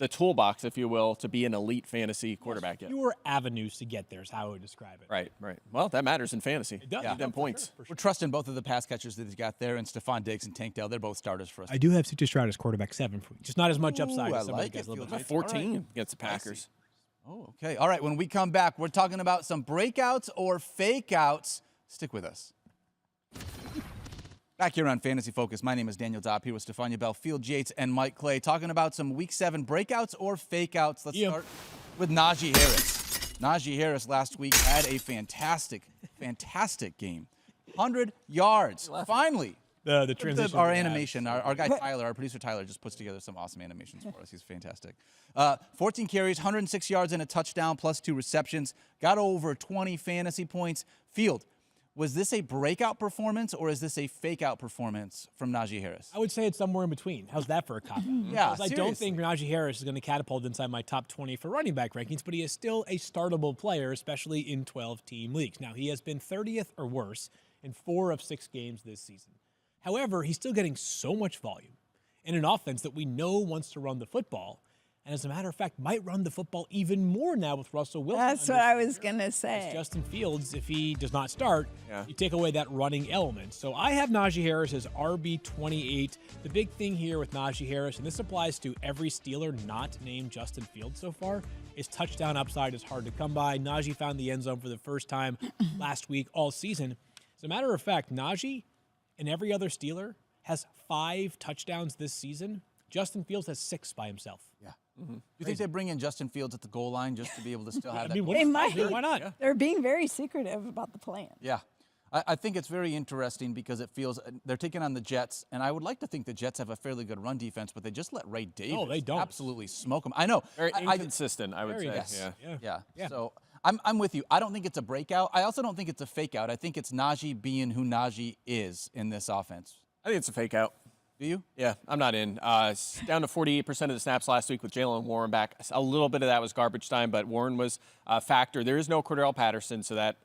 toolbox, if you will, to be an elite fantasy quarterback yet. Fewer avenues to get there is how I would describe it. Right. Well, that matters in fantasy. It does. Give them points. For sure. We're trusting both of the pass catchers that he's got there, and Stephon Diggs and Tank Dell. They're both starters for us. I do have C.J. Stroud as quarterback 7 for you. Just not as much upside I as some like of the guys. it. A little bit Feels higher. 14 against the Packers. Oh, okay. All right, when we come back, we're talking about some breakouts or fake outs. Stick with us. Back here on Fantasy Focus, my name is Daniel Dopp, here with Stephania Bell, Field Yates, and Mike Clay, talking about some Week 7 breakouts or fake outs. Let's start with Najee Harris. Najee Harris last week had a fantastic game. 100 yards. Finally. The transition. Our animation, our guy Tyler, our producer Tyler, just puts together some awesome animations for us. He's fantastic. 14 carries, 106 yards and a touchdown, plus 2 receptions. Got over 20 fantasy points. Field, was this a breakout performance or is this a fake out performance from Najee Harris? I would say it's somewhere in between. How's that for a cop? Yeah, I don't think Najee Harris is going to catapult inside my top 20 for running back rankings, but he is still a startable player, especially in 12-team leagues. Now, he has been 30th or worse in 4 of 6 games this season. However, he's still getting so much volume in an offense that we know wants to run the football. And as a matter of fact, might run the football even more now with Russell Wilson. That's what I was going to say. Justin Fields, if he does not start, you take away that running element. So I have Najee Harris as RB28. The big thing here with Najee Harris, and this applies to every Steeler not named Justin Fields so far, is touchdown upside is hard to come by. Najee found the end zone for the first time last week all season. As a matter of fact, Najee and every other Steeler has 5 touchdowns this season. Justin Fields has 6 by himself. Yeah. Mm-hmm. Do you think they bring in Justin Fields at the goal line just to be able to still have that? They might. Why not? Yeah. They're being very secretive about the plan. Yeah. I think it's very interesting because it feels they're taking on the Jets, and I would like to think the Jets have a fairly good run defense, but they just let Ray Davis absolutely smoke them. I know. Very inconsistent, I would say. Yes. Yeah. So I'm with you. I don't think it's a breakout. I also don't think it's a fake out. I think it's Najee being who Najee is in this offense. I think it's a fake out. Do you? Yeah, I'm not in. Down to 48% of the snaps last week with Jalen Warren back. A little bit of that was garbage time, but Warren was a factor. There is no Cordell Patterson, so that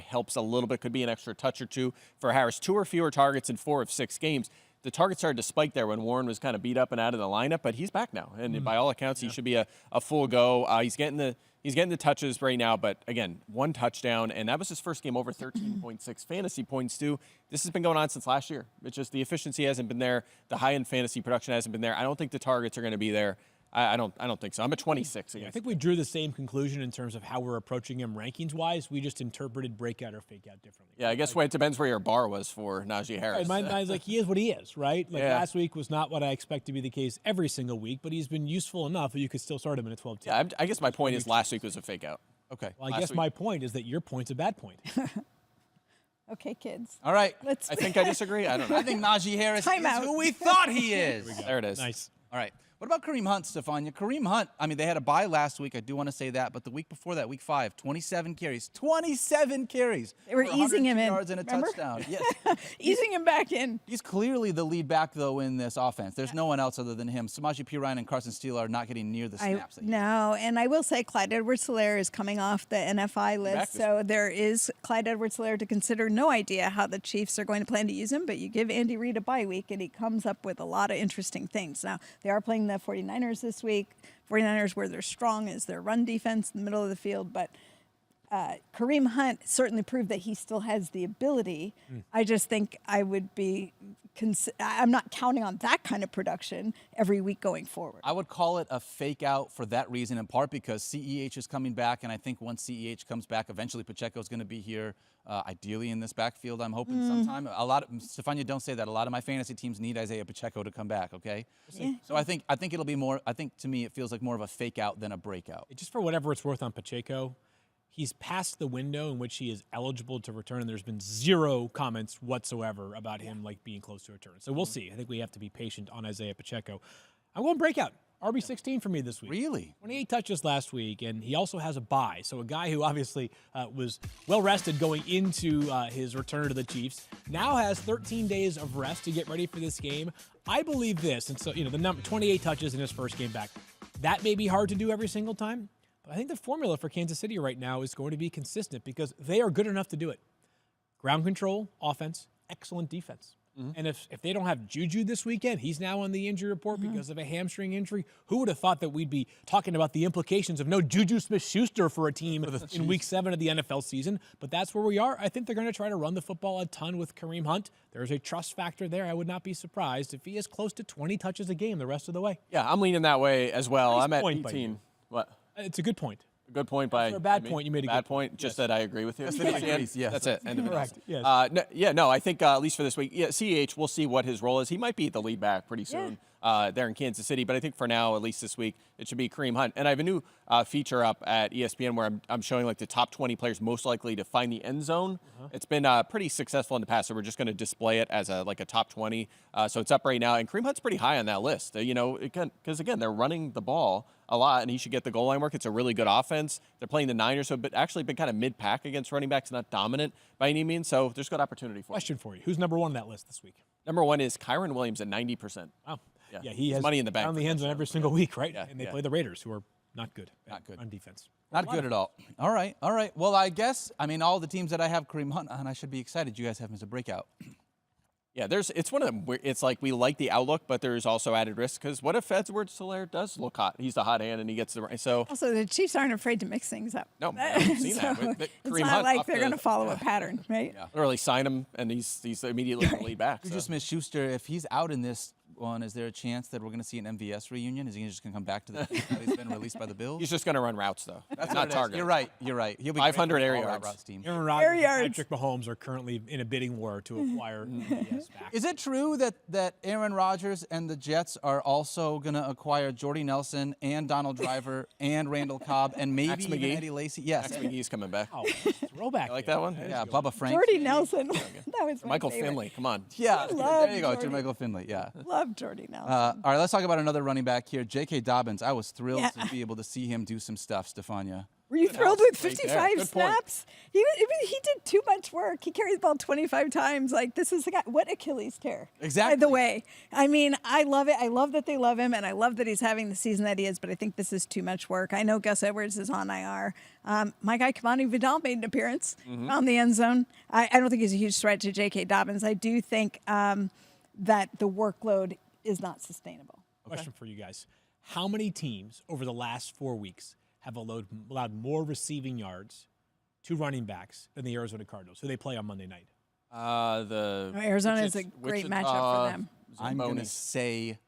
helps a little bit. Could be an extra touch or 2 for Harris. 2 or fewer targets in 4 of 6 games. The targets started to spike there when Warren was kind of beat up and out of the lineup, but he's back now. And by all accounts, he should be a full go. He's getting the touches right now, but again, 1 touchdown, and that was his first game over 13.6 fantasy points too. This has been going on since last year. It's just the efficiency hasn't been there. The high-end fantasy production hasn't been there. I don't think the targets are going to be there. I don't think so. I'm at 26 again. I think we drew the same conclusion in terms of how we're approaching him rankings-wise. We just interpreted breakout or fake out differently. Yeah, I guess it depends where your bar was for Najee Harris. Right, mine's like he is what he is, right? Like last week was not what I expect to be the case every single week, but he's been useful enough that you could still start him in a 12-team. Yeah, I guess my point is last week was a fake out. Okay. Well, I guess my point is that your point's a bad point. Okay, kids. All right. I think I disagree. I don't know. I think Najee Harris is who we thought he is. There it is. Nice. All right. What about Kareem Hunt, Stephania? Kareem Hunt, I mean, they had a bye last week. I do want to say that. But the week before that, week 5, 27 carries. 27 carries. They were easing him in. Yards and a touchdown. Yes. Easing him back in. He's clearly the lead back, though, in this offense. There's no one else other than him. Samaje Perine and Carson Steele are not getting near the snaps. No, and I will say Clyde Edwards-Helaire is coming off the NFI list, so there is Clyde Edwards-Helaire to consider. No idea how the Chiefs are going to plan to use him, but you give Andy Reid a bye week, and he comes up with a lot of interesting things. Now, they are playing the 49ers this week. 49ers, where they're strong is their run defense in the middle of the field, but Kareem Hunt certainly proved that he still has the ability. I just think I would be I'm not counting on that kind of production every week going forward. I would call it a fake out for that reason, in part because CEH is coming back, and I think once CEH comes back, eventually Pacheco is going to be here, ideally in this backfield, I'm hoping sometime. Stephania, don't say that. A lot of my fantasy teams need Isaiah Pacheco to come back, okay? Yeah. So I think it'll be more, I think to me it feels like more of a fake out than a breakout. Just for whatever it's worth on Pacheco, he's past the window in which he is eligible to return, and there's been zero comments whatsoever about him like being close to return. So we'll see. I think we have to be patient on Isaiah Pacheco. I'm going breakout. RB16 for me this week. Really? 28 touches last week, and he also has a bye. So a guy who obviously was well-rested going into his return to the Chiefs now has 13 days of rest to get ready for this game. I believe this, and so, the number 28 touches in his first game back. That may be hard to do every single time, but I think the formula for Kansas City right now is going to be consistent because they are good enough to do it. Ground control, offense, excellent defense. And if they don't have Juju this weekend, he's now on the injury report because of a hamstring injury. Who would have thought that we'd be talking about the implications of no Juju Smith-Schuster for a team in Week 7 of the NFL season? But that's where we are. I think they're going to try to run the football a ton with Kareem Hunt. There's a trust factor there. I would not be surprised if he is close to 20 touches a game the rest of the way. Yeah, I'm leaning that way as well. Nice I'm at point by 18. you. What? It's a good point. A good point by After a bad point, you made a bad good point. Just that I agree with you. Yes. That's it. End of it. Correct. Yes. No, I think at least for this week, CH, we'll see what his role is. He might be the lead back pretty soon there in Kansas City, but I think for now, at least this week, it should be Kareem Hunt. And I have a new feature up at ESPN where I'm showing like the top 20 players most likely to find the end zone. It's been pretty successful in the past, so we're just going to display it as a top 20. So it's up right now, and Kareem Hunt's pretty high on that list. Because again, they're running the ball a lot, and he should get the goal line work. It's a really good offense. They're playing the Niners, but actually been kind of mid-pack against running backs, not dominant by any means. So there's good opportunity for him. Question for you. Who's number one on that list this week? Number one is Kyron Williams at 90%. Wow. Yeah, he has money in the bank on the hands on every single week, right? And they play the Raiders, who are not good. On defense. Not good at all. All right. Well, I guess, all the teams that I have Kareem Hunt on, I should be excited. You guys have him as a breakout. Yeah, it's one of them. It's like we like the outlook, but there's also added risk because what if Edwards-Helaire does look hot? He's the hot hand and he gets the so. Also, the Chiefs aren't afraid to mix things up. No, I've seen that. It's Kareem not Hunt like they're going to follow a pattern, right? Yeah. Literally sign him and he's immediately the lead back. Juju Smith-Schuster, if he's out in this one, is there a chance that we're going to see an MVS reunion? Is he just going to come back to the team that he's been released by the Bills? He's just going to run routes though. That's not target. You're right. He'll be 500 great for air all yards. routes team. Aaron Rodgers and Patrick Mahomes are currently in a bidding war to acquire MVS back. Is it true that Aaron Rodgers and the Jets are also going to acquire Jordy Nelson and Donald Driver and Randall Cobb and maybe even Eddie Lacy? Yes. Max McGee's coming back. Oh, throwback. I like that one. Yeah, Bubba Frank. Jordy Nelson. That was my Michael favorite. Finley. Come on. Yeah, love there you go. Jordy. Michael Finley. Yeah. Love Jordy Nelson. All right, let's talk about another running back here, J.K. Dobbins. I was thrilled to be able to see him do some stuff, Stefania. Were you thrilled with Right there. 55 Good point. snaps? He did too much work. He carried the ball 25 times. Like, this is the guy. What Achilles tear? Exactly. By the way, I love it. I love that they love him, and I love that he's having the season that he is, but I think this is too much work. I know Gus Edwards is on IR. My guy, Kamani Vidal, made an appearance on the end zone. I don't think he's a huge threat to J.K. Dobbins. I do think that the workload is not sustainable. Question for you guys. How many teams over the last 4 weeks have allowed more receiving yards to running backs than the Arizona Cardinals, who they play on Monday night? Arizona is a great matchup for them. I'm going to say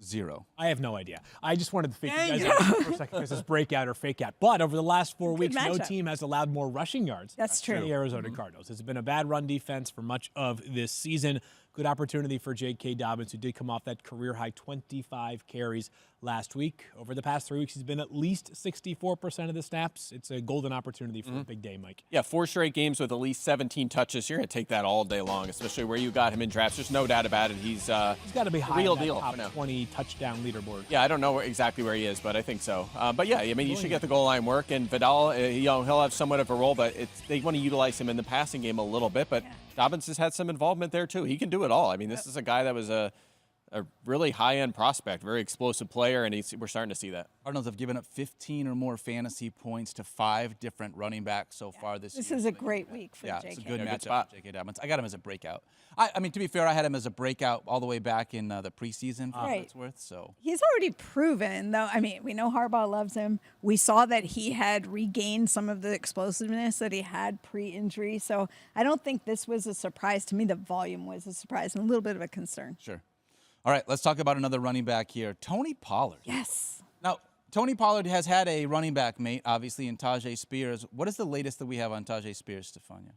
0. I have no idea. I just wanted to figure you guys out for a second because it's breakout or fake out. But over the last 4 weeks, no team has allowed more rushing yards That's than true. the Arizona Cardinals. It's been a bad run defense for much of this season. Good opportunity for J.K. Dobbins, who did come off that career-high 25 carries last week. Over the past 3 weeks, he's been at least 64% of the snaps. It's a golden opportunity for a big day, Mike. Yeah, 4 straight games with at least 17 touches. You're going to take that all day long, especially where you got him in drafts. There's no doubt about it. He's got to be high real on that deal top for now. 20 touchdown leaderboard. Yeah, I don't know exactly where he is, but I think so. But yeah, you should get the goal line work. And Vidal, he'll have somewhat of a role, but they want to utilize him in the passing game a little bit. But Dobbins has had some involvement there too. He can do it all. This is a guy that was a really high-end prospect, very explosive player, and we're starting to see that. Cardinals have given up 15 or more fantasy points to 5 different running backs so far this year. This is a great week for J.K. It's a good good matchup spot. for J.K. Dobbins. I got him as a breakout. I mean, to be fair, I had him as a breakout all the way back in the preseason for what it's worth. So he's already proven, though. We know Harbaugh loves him. We saw that he had regained some of the explosiveness that he had pre-injury. So I don't think this was a surprise. To me, the volume was a surprise and a little bit of a concern. Sure. All right, let's talk about another running back here, Tony Pollard. Yes. Now, Tony Pollard has had a running back mate, obviously, in Tajay Spears. What is the latest that we have on Tajay Spears, Stefania?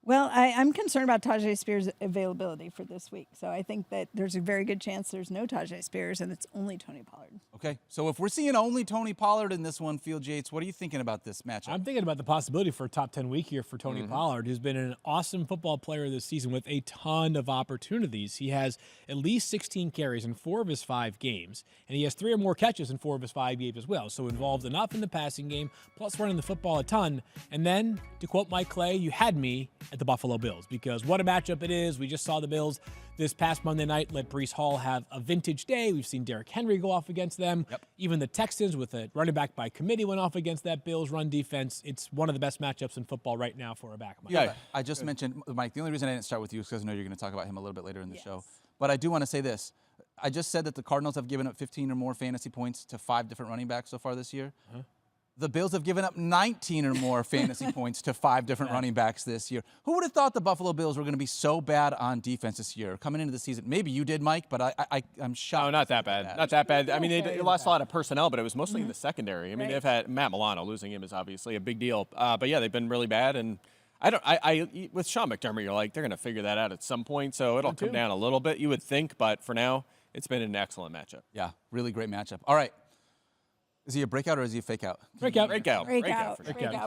Well, I'm concerned about Tajay Spears' availability for this week. So I think that there's a very good chance there's no Tajay Spears and it's only Tony Pollard. Okay, so if we're seeing only Tony Pollard in this one, Field Yates, what are you thinking about this matchup? I'm thinking about the possibility for a top 10 week here for Tony Pollard, who's been an awesome football player this season with a ton of opportunities. He has at least 16 carries in 4 of his 5 games, and he has 3 or more catches in 4 of his 5 games as well. So involved enough in the passing game, plus running the football a ton. And then, to quote Mike Clay, you had me at the Buffalo Bills, because what a matchup it is. We just saw the Bills this past Monday night let Breece Hall have a vintage day. We've seen Derrick Henry go off against them. Yep. Even the Texans with a running back by committee went off against that Bills run defense. It's one of the best matchups in football right now for a back. Yeah, I just mentioned, Mike, the only reason I didn't start with you is because I know you're going to talk about him a little bit later in the show. But I do want to say this. I just said that the Cardinals have given up 15 or more fantasy points to 5 different running backs so far this year. The Bills have given up 19 or more fantasy points to 5 different running backs this year. Who would have thought the Buffalo Bills were going to be so bad on defense this year coming into the season? Maybe you did, Mike, but I'm shocked. No, not that bad. Not that bad. I mean, they lost a lot of personnel, but it was mostly in the secondary. I mean, they've had Matt Milano. Losing him is obviously a big deal. But yeah, they've been really bad. And with Sean McDermott, you're like, they're going to figure that out at some point. So it'll come down a little bit, you would think. But for now, it's been an excellent matchup. Yeah, really great matchup. All right. Is he a breakout or is he a fake out? Breakout. Breakout,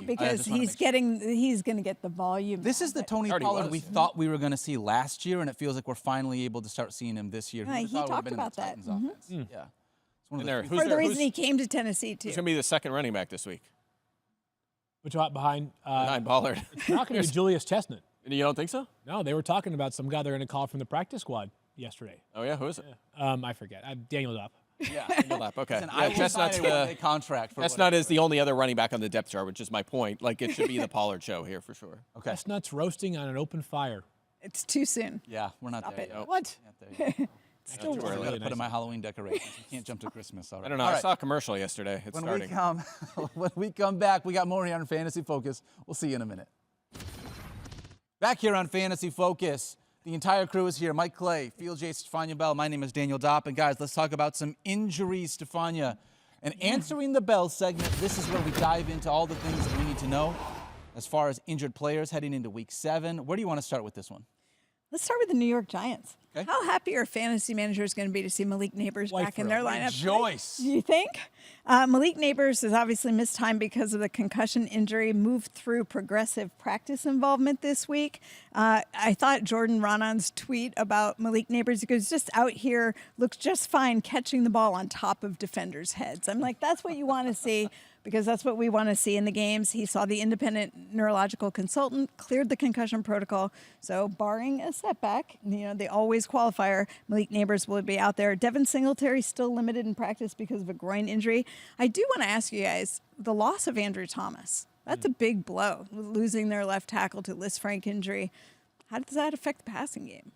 because he's going to get the volume. This is the Tony Pollard we thought we were going to see last year, and it feels like we're finally able to start seeing him this year. He talked about that. Yeah. It's one of the For the reason he came to Tennessee, too. Who's going to be the second running back this week? Which one behind Pollard? It's not going to be Julius Chestnut. You don't think so? No, they were talking about some guy they're going to call from the practice squad yesterday. Oh, yeah? Who is it? I forget. Daniel Dopp. Yeah, okay. Chestnut's the contract. Chestnut is the only other running back on the depth chart, which is my point. Like, it should be the Pollard show here for sure. Okay. Chestnut's roasting on an open fire. It's too soon. Yeah, we're not there yet. What? Still I'm going to put in my Halloween decorations. You can't jump to Christmas. All right. I don't know. I saw a commercial yesterday. It's starting. When we come back, we got more here on Fantasy Focus. We'll see you in a minute. Back here on Fantasy Focus. The entire crew is here. Mike Clay, Field Yates, Stephania Bell. My name is Daniel Dopp. And guys, let's talk about some injuries, Stephania. And answering the bell segment, this is where we dive into all the things that we need to know as far as injured players heading into Week 7. Where do you want to start with this one? Let's start with the New York Giants. Okay. How happy are fantasy managers going to be to see Malik Neighbors back in their lineup? Rejoice. You think? Malik Neighbors has obviously missed time because of the concussion injury, moved through progressive practice involvement this week. I thought Jordan Ronan's tweet about Malik Neighbors, he goes, just out here, looks just fine catching the ball on top of defenders' heads. I'm like, that's what you want to see, because that's what we want to see in the games. He saw the independent neurological consultant, cleared the concussion protocol. So barring a setback, the always qualifier, Malik Neighbors will be out there. Devin Singletary still limited in practice because of a groin injury. I do want to ask you guys, the loss of Andrew Thomas, that's a big blow, losing their left tackle to Liz Frank injury. How does that affect the passing game?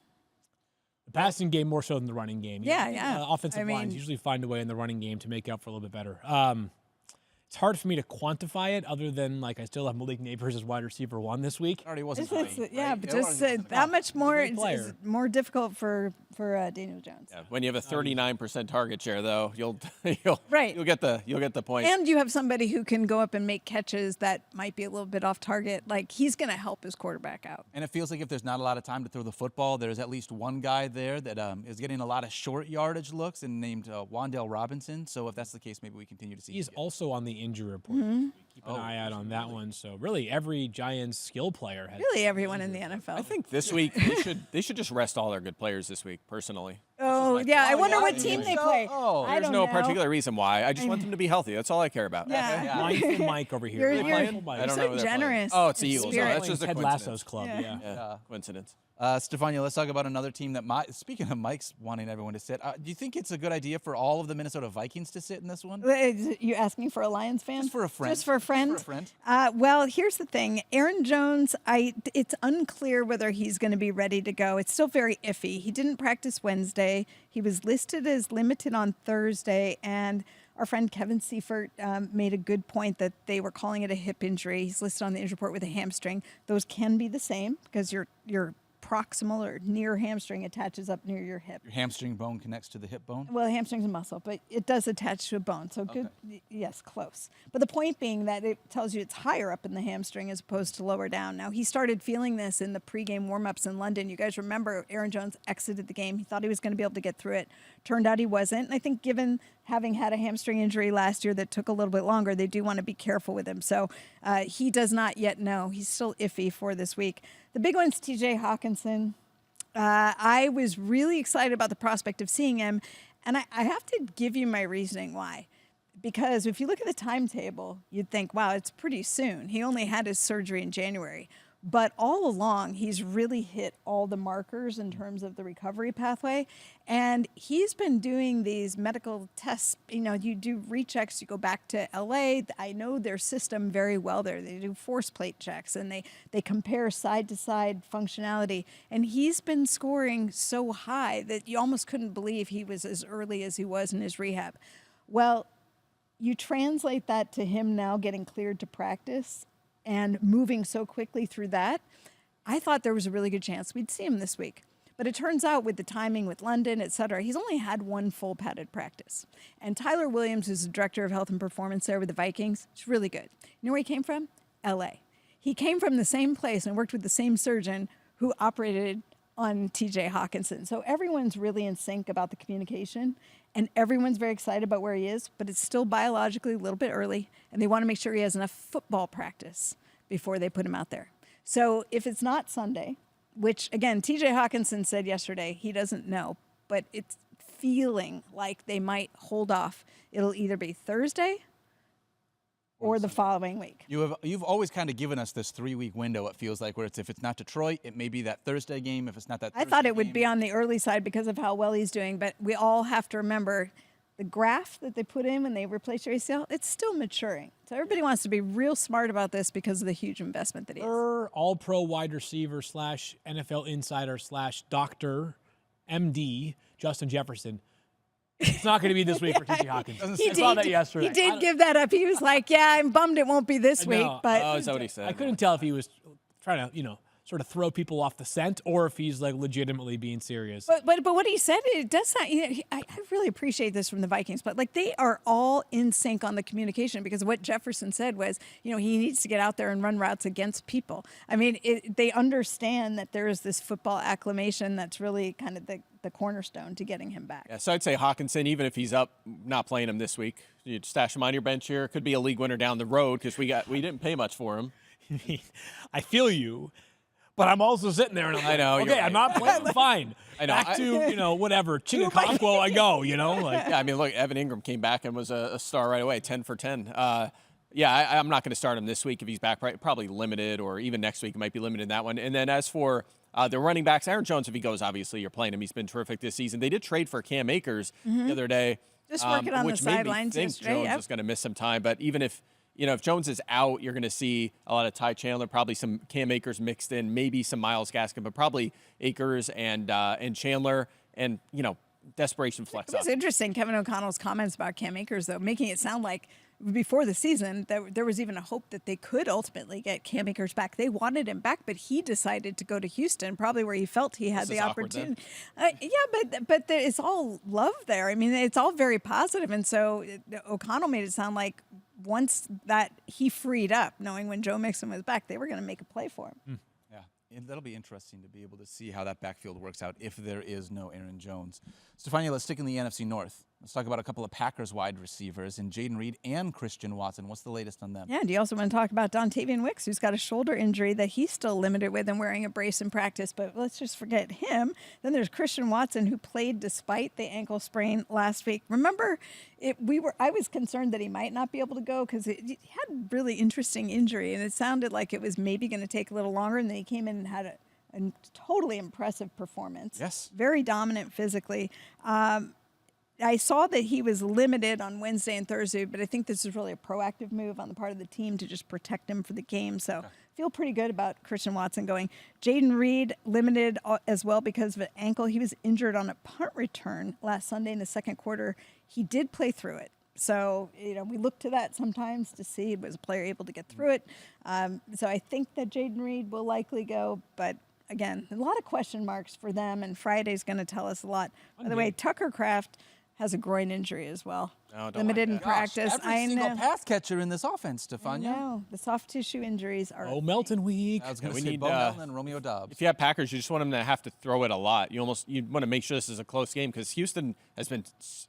The passing game more so than the running game. Yeah. Offensive lines usually find a way in the running game to make up for a little bit better. It's hard for me to quantify it, other than I still have Malik Neighbors as wide receiver 1 this week. Already wasn't but just that much more. It's more difficult for Daniel Jones. Yeah, when you have a 39% target share, though, you'll get the point. And you have somebody who can go up and make catches that might be a little bit off target. Like, he's going to help his quarterback out. And it feels like if there's not a lot of time to throw the football, there's at least one guy there that is getting a lot of short yardage looks, and named Wan'Dale Robinson. So if that's the case, maybe we continue to see. He's also on the injury report. Keep an eye out on that one. So really, every Giants skill player has. Really, everyone in the NFL. I think this week they should just rest all their good players this week. Personally. Oh yeah, I wonder what team they play. There's no particular reason why. I just want them to be healthy. That's all I care about. Mindful Mike over here. You're so generous. Oh, it's the Eagles. Spirit. That's just a Ted coincidence. Lasso's club. Yeah. Coincidence. Stephania, let's talk about another team that speaking of Mike's wanting everyone to sit, do you think it's a good idea for all of the Minnesota Vikings to sit in this one? You asking for a Lions fan? Just for a friend. Just for a friend? Well, here's the thing. Aaron Jones, it's unclear whether he's going to be ready to go. It's still very iffy. He didn't practice Wednesday. He was listed as limited on Thursday, and our friend Kevin Seifert made a good point that they were calling it a hip injury. He's listed on the injury report with a hamstring. Those can be the same because you're proximal or near hamstring attaches up near your hip. Your hamstring bone connects to the hip bone? Well, hamstring's a muscle, but it does attach to a bone. So good, yes, close. But the point being that it tells you it's higher up in the hamstring as opposed to lower down. Now, he started feeling this in the pregame warmups in London. You guys remember Aaron Jones exited the game. He thought he was going to be able to get through it. Turned out he wasn't. And I think given having had a hamstring injury last year that took a little bit longer, they do want to be careful with him. So he does not yet know. He's still iffy for this week. The big one's TJ Hawkinson. I was really excited about the prospect of seeing him, and I have to give you my reasoning why. Because if you look at the timetable, you'd think, wow, it's pretty soon. He only had his surgery in January. But all along, he's really hit all the markers in terms of the recovery pathway. And he's been doing these medical tests. You know, you do rechecks, you go back to LA. I know their system very well there. They do force plate checks and they compare side to side functionality. And he's been scoring so high that you almost couldn't believe he was as early as he was in his rehab. Well, you translate that to him now getting cleared to practice and moving so quickly through that, I thought there was a really good chance we'd see him this week. But it turns out with the timing with London, et cetera, he's only had one full padded practice. And Tyler Williams, who's the director of health and performance there with the Vikings, is really good. You know where he came from? LA. He came from the same place and worked with the same surgeon who operated on TJ Hawkinson. So everyone's really in sync about the communication, and everyone's very excited about where he is, but it's still biologically a little bit early, and they want to make sure he has enough football practice before they put him out there. So if it's not Sunday, which, again, TJ Hawkinson said yesterday he doesn't know, but it's feeling like they might hold off. It'll either be Thursday or the following week. You've always kind of given us this 3-week window, it feels like, where it's if it's not Detroit, it may be that Thursday game. If it's not that Thursday I thought it would game, be on the early side because of how well he's doing, but we all have to remember the graph that they put in when they replace your ACL, it's still maturing. So everybody wants to be real smart about this because of the huge investment that he is. All-pro wide receiver / NFL insider / doctor, MD, Justin Jefferson. It's not going to be this week for TJ Hawkinson. I saw that yesterday. He did give that up. He was like, yeah, I'm bummed it won't be this week. But Oh, is that what he said? I couldn't tell if he was trying to, sort of throw people off the scent or if he's like legitimately being serious. But what he said, it does sound, I really appreciate this from the Vikings, but like they are all in sync on the communication because what Jefferson said was, he needs to get out there and run routes against people. I mean, they understand that there is this football acclimation that's really kind of the cornerstone to getting him back. Yeah, so I'd say Hawkinson, even if he's up, not playing him this week, you'd stash him on your bench here. Could be a league winner down the road because we didn't pay much for him. I feel you. But I'm also sitting there and I'm like, I know, okay, you're right. I'm not playing fine. I know. Back to, whatever, Chicago I go, Like, Yeah, I mean, look, Evan Ingram came back and was a star right away, 10 for 10. I'm not going to start him this week if he's back, probably limited, or even next week it might be limited in that one. And then as for the running backs, Aaron Jones, if he goes, obviously you're playing him. He's been terrific this season. They did trade for Cam Akers the other day. Just working on the which made me sidelines think yesterday. Jones is going to miss some time. But even if Jones is out, you're going to see a lot of Ty Chandler, probably some Cam Akers mixed in, maybe some Myles Gaskin, but probably Akers and Chandler, and desperation flex It was up. interesting, Kevin O'Connell's comments about Cam Akers, though, making it sound like before the season that there was even a hope that they could ultimately get Cam Akers back. They wanted him back, but he decided to go to Houston, probably where he felt he had the opportunity. But it's all love there. I mean, it's all very positive, and so O'Connell made it sound like once that he freed up, knowing when Joe Mixon was back, they were going to make a play for him. Yeah, that'll be interesting to be able to see how that backfield works out if there is no Aaron Jones. Stephania, let's stick in the NFC North. Let's talk about a couple of Packers wide receivers in Jaden Reed and Christian Watson. What's the latest on them? Yeah, do you also want to talk about Dontavian Wicks, who's got a shoulder injury that he's still limited with and wearing a brace in practice, but let's just forget him. Then there's Christian Watson, who played despite the ankle sprain last week. Remember, I was concerned that he might not be able to go because he had a really interesting injury, and it sounded like it was maybe going to take a little longer, and then he came in and had a totally impressive performance. Yes. Very dominant physically. I saw that he was limited on Wednesday and Thursday, but I think this is really a proactive move on the part of the team to just protect him for the game. So feel pretty good about Christian Watson going. Jaden Reed limited as well because of an ankle. He was injured on a punt return last Sunday in the second quarter. He did play through it. So, we look to that sometimes to see was a player able to get through it. So I think that Jaden Reed will likely go, but again, a lot of question marks for them, and Friday's going to tell us a lot. By the way, Tucker Kraft has a groin injury as well. Oh, don't Limited like in that. practice. Every single pass catcher in this offense, Stefania. No, the soft tissue injuries are. Oh, Melton week. I was going to we say need, Bo Melton and Romeo Dobbs. If you have Packers, you just want them to have to throw it a lot. You want to make sure this is a close game because Houston has been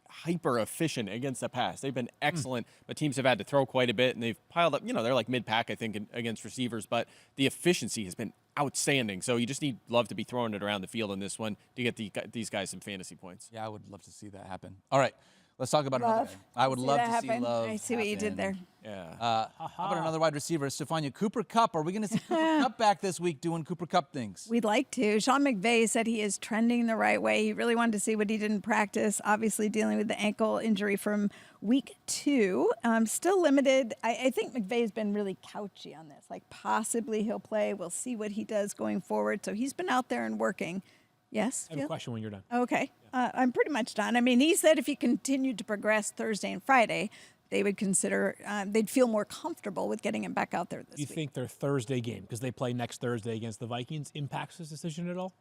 hyper efficient against the pass. They've been excellent, but teams have had to throw quite a bit, and they've piled up. They're like mid-pack, I think, against receivers, but the efficiency has been outstanding. So you just need Love to be throwing it around the field in this one to get these guys some fantasy points. Yeah, I would love to see that happen. All right, let's talk about another Love. guy. I would See love that to happen? see Love. I see what you did there. Yeah. How about another wide receiver, Stefania? Cooper Kupp. Are we going to see Cooper Kupp back this week doing Cooper Kupp things? We'd like to. Sean McVay said he is trending the right way. He really wanted to see what he did in practice, obviously dealing with the ankle injury from week 2. Still limited. I think McVay's been really couchy on this. Like possibly he'll play. We'll see what he does going forward. So he's been out there and working. Yes? I have a question when you're done. Okay. I'm pretty much done. I mean, he said if he continued to progress Thursday and Friday, they would consider, they'd feel more comfortable with getting him back out there this Do you week. think their Thursday game, because they play next Thursday against the Vikings, impacts his decision at all?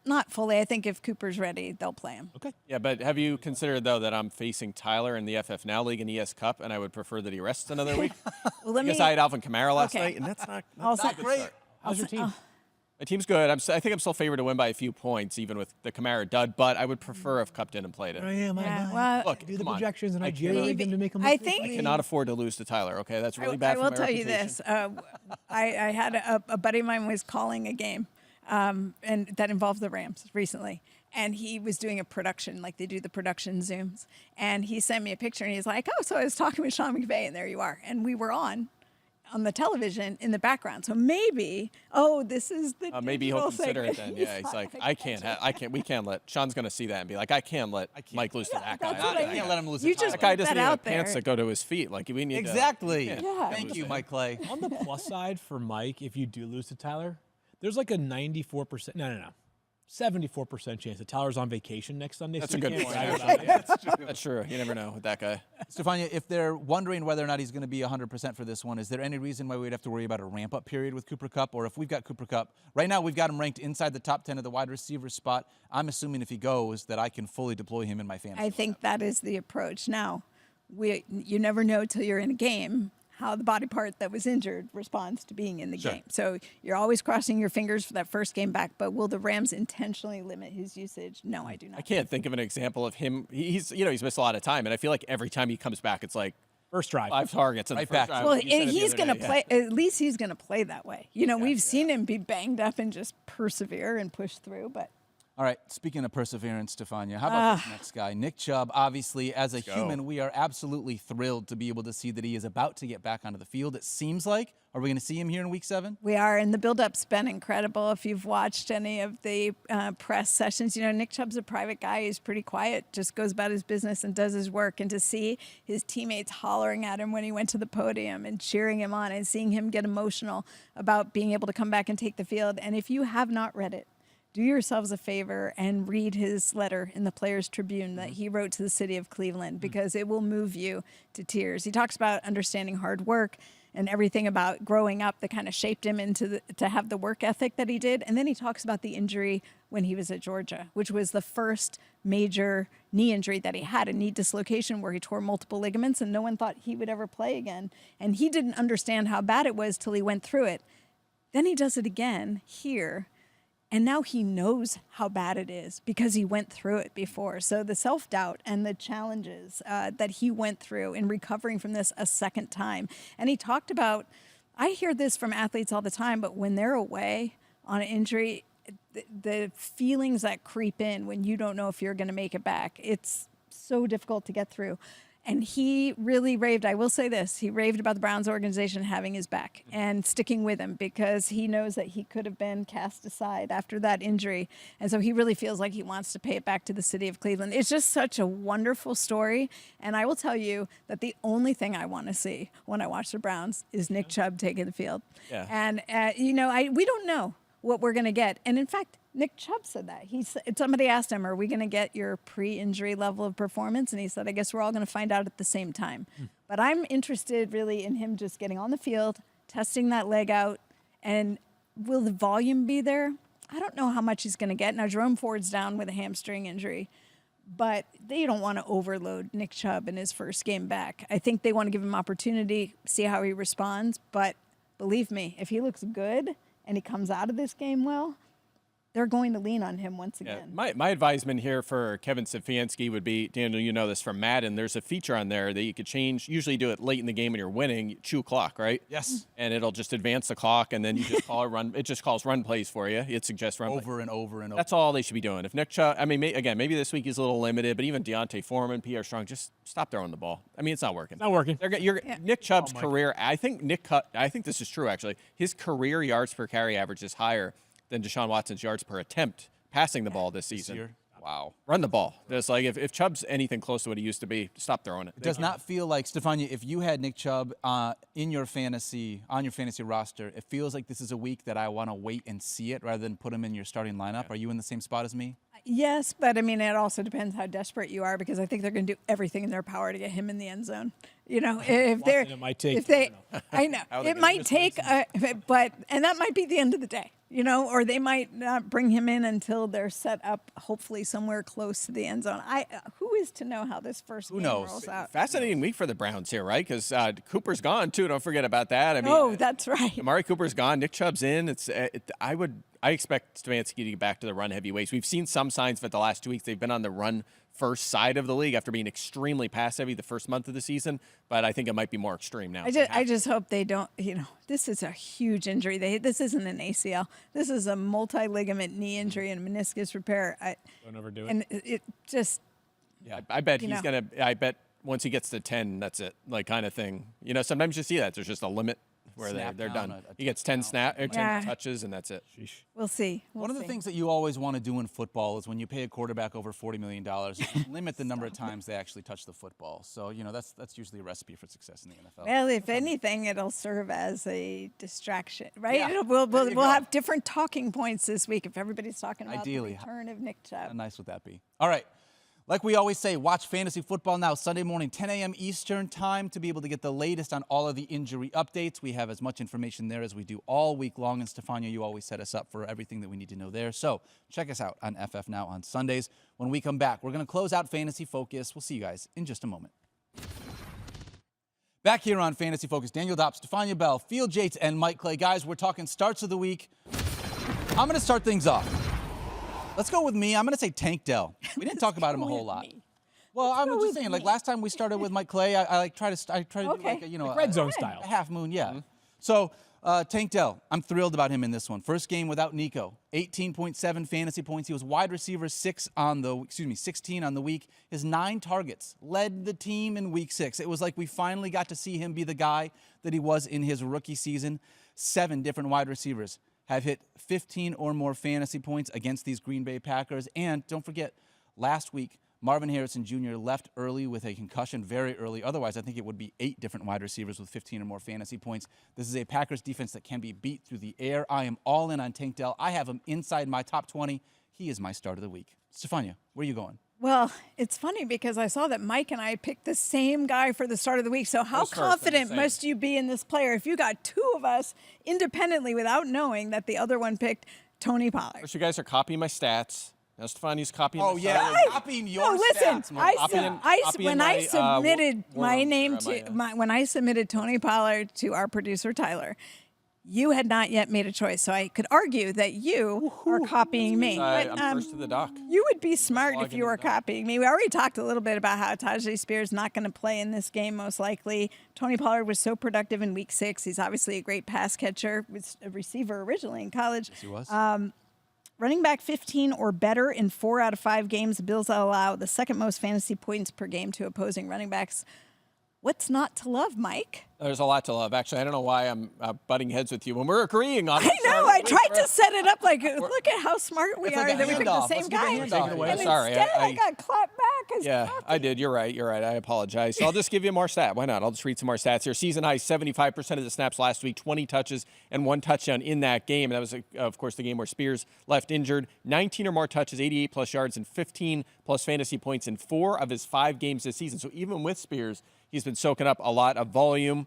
Not fully. I think if Cooper's ready, they'll play him. Okay. Yeah, but have you considered, though, that I'm facing Tyler in the FF Now League and ES Cup, and I would prefer that he rests another week? Well, let Because me. I had Alvin Kamara last Okay. night, and that's not Also- a good Great. start. How's your team? My team's good. I think I'm still favored to win by a few points, even with the Kamara dud, but I would prefer if Cup didn't played it. Yeah, well, Look, Do the come on. projections and I cannot- jerry them to make them I look think- I cannot afford to lose to Tyler, okay? That's really bad I for will my tell you reputation. this. I had a buddy of mine was calling a game, and that involved the Rams recently. And he was doing a production, like they do the production Zooms. And he sent me a picture, and he's like, oh, so I was talking with Sean McVay, and there you are. And we were on the television in the background. So maybe, this is the Maybe he'll digital consider it segment. then. Yeah, he's like, we can't let, Sean's going to see that and be like, I can't let Mike lose to that guy. that's what I I can't let him lose. You to just That Tyler. guy doesn't that even have out there. pants that go to his feet. Like, we need Exactly. to. Yeah. Thank you, Mike Clay. On the plus side for Mike, if you do lose to Tyler, there's like a 94%, no, 74% chance that Tyler's on vacation next Sunday. That's so a you good can't point. brag about it. That's true. You never know with that guy. Stefania, if they're wondering whether or not he's going to be 100% for this one, is there any reason why we'd have to worry about a ramp-up period with Cooper Kupp? Or if we've got Cooper Kupp, right now we've got him ranked inside the top 10 of the wide receiver spot. I'm assuming if he goes that I can fully deploy him in my fantasy. I think that is the approach. Now, you never know till you're in a game how the body part that was injured responds to being in the game. So you're always crossing your fingers for that first game back, but will the Rams intentionally limit his usage? No, I do not. I can't think of an example of him. He's missed a lot of time, and I feel like every time he comes back, it's like First drive. 5 targets in Right the first back. drive. Well, You said it the he's other going to day, play. At least he's going to play that way. We've seen him be banged up and just persevere and push through. But All right, speaking of perseverance, Stefania, how about this next guy? Nick Chubb, obviously, as a human, we are absolutely thrilled to be able to see that he is about to get back onto the field, it seems like. Are we going to see him here in Week 7? we are, and the build-up's been incredible. If you've watched any of the press sessions, Nick Chubb's a private guy. He's pretty quiet, just goes about his business and does his work. And to see his teammates hollering at him when he went to the podium and cheering him on and seeing him get emotional about being able to come back and take the field. And if you have not read it, do yourselves a favor and read his letter in the Players Tribune that he wrote to the city of Cleveland, because it will move you to tears. He talks about understanding hard work and everything about growing up that kind of shaped him to have the work ethic that he did. And then he talks about the injury when he was at Georgia, which was the first major knee injury that he had, a knee dislocation where he tore multiple ligaments and no one thought he would ever play again. And he didn't understand how bad it was till he went through it. Then he does it again here. And now he knows how bad it is because he went through it before. So the self-doubt and the challenges that he went through in recovering from this a second time. And he talked about, I hear this from athletes all the time, but when they're away on an injury, the feelings that creep in when you don't know if you're going to make it back, it's so difficult to get through. And he really raved, I will say this, he raved about the Browns organization having his back and sticking with him, because he knows that he could have been cast aside after that injury. And so he really feels like he wants to pay it back to the city of Cleveland. It's just such a wonderful story. And I will tell you that the only thing I want to see when I watch the Browns is Nick Chubb taking the field. Yeah. And, we don't know what we're going to get. And in fact, Nick Chubb said that. Somebody asked him, are we going to get your pre-injury level of performance? And he said, I guess we're all going to find out at the same time. But I'm interested really in him just getting on the field, testing that leg out. And will the volume be there? I don't know how much he's going to get. Now, Jerome Ford's down with a hamstring injury, but they don't want to overload Nick Chubb in his first game back. I think they want to give him opportunity, see how he responds. But believe me, if he looks good and he comes out of this game well, they're going to lean on him once again. My advisement here for Kevin Stefanski would be, Daniel, you know this from Madden, there's a feature on there that you could change. Usually do it late in the game when you're winning, you chew clock, right? Yes. And it'll just advance the clock, and then you just call it run. It just calls run plays for you. It suggests run Over and over and over. That's all they should be doing. If Nick Chubb, I mean, again, maybe this week he's a little limited, but even Deontay Foreman, Pierre Strong, just stop throwing the ball. I mean, it's not working. It's not working. Nick Chubb's career, I think this is true, actually. His career yards per carry average is higher than Deshaun Watson's yards per attempt passing the ball this season. year. Wow. Run the ball. Just like if Chubb's anything close to what he used to be, stop throwing it. It does not feel like, Stephania, if you had Nick Chubb on your fantasy roster, it feels like this is a week that I want to wait and see it rather than put him in your starting lineup. Are you in the same spot as me? Yes, but I mean, it also depends how desperate you are, because I think they're going to do everything in their power to get him in the end zone. You know, if they're, It might take, if they, I know How they it get might this take, and that might be the end of the day. You know, or they might not bring him in until they're set up, hopefully somewhere close to the end zone. Who is to know how this first game rolls out? Fascinating week for the Browns here, right? Because Cooper's gone too. Don't forget about that. I mean, Oh, that's right. Amari Cooper's gone. Nick Chubb's in. I expect Stefanski to get back to the run heavy ways. We've seen some signs that the last 2 weeks they've been on the run first side of the league after being extremely pass heavy the first month of the season, but I think it might be more extreme now. I just hope they don't, this is a huge injury. This isn't an ACL. This is a multi-ligament knee injury and meniscus repair. Don't overdo it. And it just, Yeah, I bet he's going to, I bet once he gets to 10, that's it, like kind of thing. You know, sometimes you see that. There's just a limit where they're down done. He gets 10 Yeah. touches, and that's it. we'll see. One of the things that you always want to do in football is when you pay a quarterback over $40 million, limit the number of times they actually touch the football. So, that's usually a recipe for success in the NFL. Well, if anything, it'll serve as a distraction, right? Yeah. We'll There you go. have different talking points this week if everybody's talking about Ideally. the return of Nick Chubb. How nice would that be? All right. Like we always say, watch Fantasy Football Now, Sunday morning, 10 a.m. Eastern time, to be able to get the latest on all of the injury updates. We have as much information there as we do all week long. And Stephania, you always set us up for everything that we need to know there. So check us out on FF Now on Sundays. When we come back, we're going to close out Fantasy Focus. We'll see you guys in just a moment. Back here on Fantasy Focus, Daniel Dopp, Stephania Bell, Field Yates, and Mike Clay. Guys, we're talking starts of the week. I'm going to start things off. Let's go with me. I'm going to say Tank Dell. We didn't talk about him a whole lot. Well, I was just saying, like last time we started with Mike Clay, I try to do like a, Red zone style. a half moon, yeah. So Tank Dell, I'm thrilled about him in this one. First game without Nico, 18.7 fantasy points. He was wide receiver 16 on the week. His 9 targets led the team in week 6. It was like we finally got to see him be the guy that he was in his rookie season. 7 different wide receivers have hit 15 or more fantasy points against these Green Bay Packers. And don't forget, last week, Marvin Harrison Jr. left early with a concussion, very early. Otherwise, I think it would be 8 different wide receivers with 15 or more fantasy points. This is a Packers defense that can be beat through the air. I am all in on Tank Dell. I have him inside my top 20. He is my start of the week. Stephania, where are you going? Well, it's funny because I saw that Mike and I picked the same guy for the start of the week. So how confident must you be in this player if you got 2 of us independently without knowing that the other one picked Tony Pollard? First, you guys are copying my stats. Now Stephania's copying my copying your listen, stats. When I submitted my name to when I submitted Tony Pollard to our producer Tyler, you had not yet made a choice, so I could argue that you are copying me. But, I'm first to the dock. You would be smart if you were into the dock. copying me. We already talked a little bit about how Tajay Spears not going to play in this game, most likely. Tony Pollard was so productive in week 6. He's obviously a great pass catcher. Was a receiver originally in college. Yes, he was. Running back 15 or better in 4 out of 5 games. The Bills allow the second most fantasy points per game to opposing running backs. What's not to love, Mike? There's a lot to love. Actually, I don't know why I'm butting heads with you when we're agreeing on. I know. I tried to set it up like, look at how smart we are that we picked the same guy. Let's give a handoff. And Sorry, instead, I got clapped back. Yeah, I did. You're right. I apologize. So I'll just give you more stat. Why not? I'll just read some more stats here. Season high, 75% of the snaps last week, 20 touches and 1 touchdown in that game. And that was, of course, the game where Spears left injured. 19 or more touches, 88 plus yards, and 15 plus fantasy points in 4 of his 5 games this season. So even with Spears, he's been soaking up a lot of volume.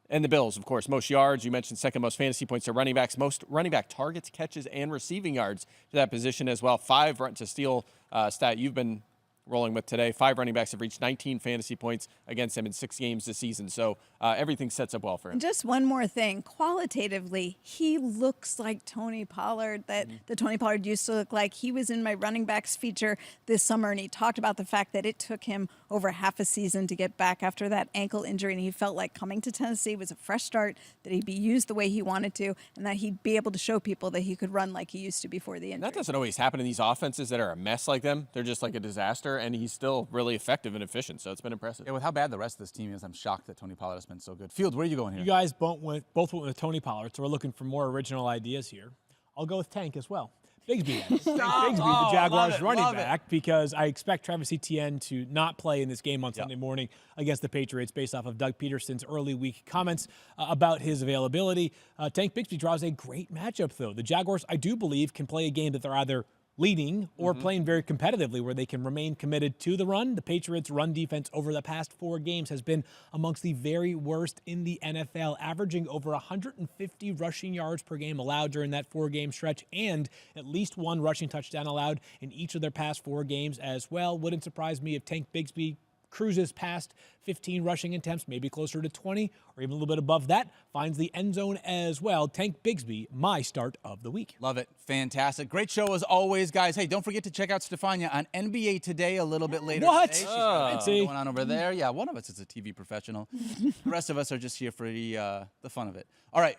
And the Bills, of course, most yards. You mentioned second most fantasy points to running backs, most running back targets, catches, and receiving yards to that position as well. 5 run to steal stat you've been rolling with today. 5 running backs have reached 19 fantasy points against him in 6 games this season. So everything sets up well for him. And just one more thing. Qualitatively, he looks like Tony Pollard, that the Tony Pollard used to look like. He was in my running backs feature this summer, and he talked about the fact that it took him over half a season to get back after that ankle injury, and he felt like coming to Tennessee was a fresh start, that he'd be used the way he wanted to, and that he'd be able to show people that he could run like he used to before the injury. That doesn't always happen in these offenses that are a mess like them. They're just like a disaster, and he's still really effective and efficient, so it's been impressive. Yeah, with how bad the rest of this team is, I'm shocked that Tony Pollard has been so good. Field, where are you going here? You guys both went with Tony Pollard, so we're looking for more original ideas here. I'll go with Tank as well. Bigsby, the Jaguars running back, because I expect Travis Etienne to not play in this game on Sunday morning against the Patriots based off of Doug Peterson's early week comments about his availability. Tank Bigsby draws a great matchup, though. The Jaguars, I do believe, can play a game that they're either leading or playing very competitively where they can remain committed to the run. The Patriots' run defense over the past 4 games has been amongst the very worst in the NFL, averaging over 150 rushing yards per game allowed during that 4-game stretch, and at least 1 rushing touchdown allowed in each of their past 4 games as well. Wouldn't surprise me if Tank Bigsby cruises past 15 rushing attempts, maybe closer to 20, or even a little bit above that, finds the end zone as well. Tank Bigsby, my start of the week. Love it. Fantastic. Great show as always, guys. Hey, don't forget to check out Stephania on NBA Today a little bit later What? today. She's got Fancy. going on over there. Yeah, one of us is a TV professional. The rest of us are just here for the fun of it. All right.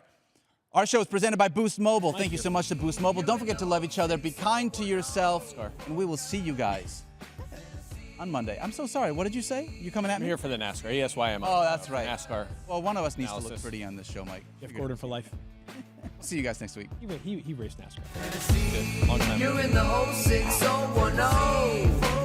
Our show is presented by Boost Mobile. Thank you so much to Boost Mobile. Don't forget to love each other. Be kind to yourself. And we will see you guys on Monday. I'm so sorry. What did you say? You coming at I'm me? here for the NASCAR, ESYM. Oh, that's right. NASCAR. Well, one of us needs to look Analysis. pretty on this show, Mike. Jeff Gordon for life. See you guys next week. He raced NASCAR. Long time. You're in the 06010.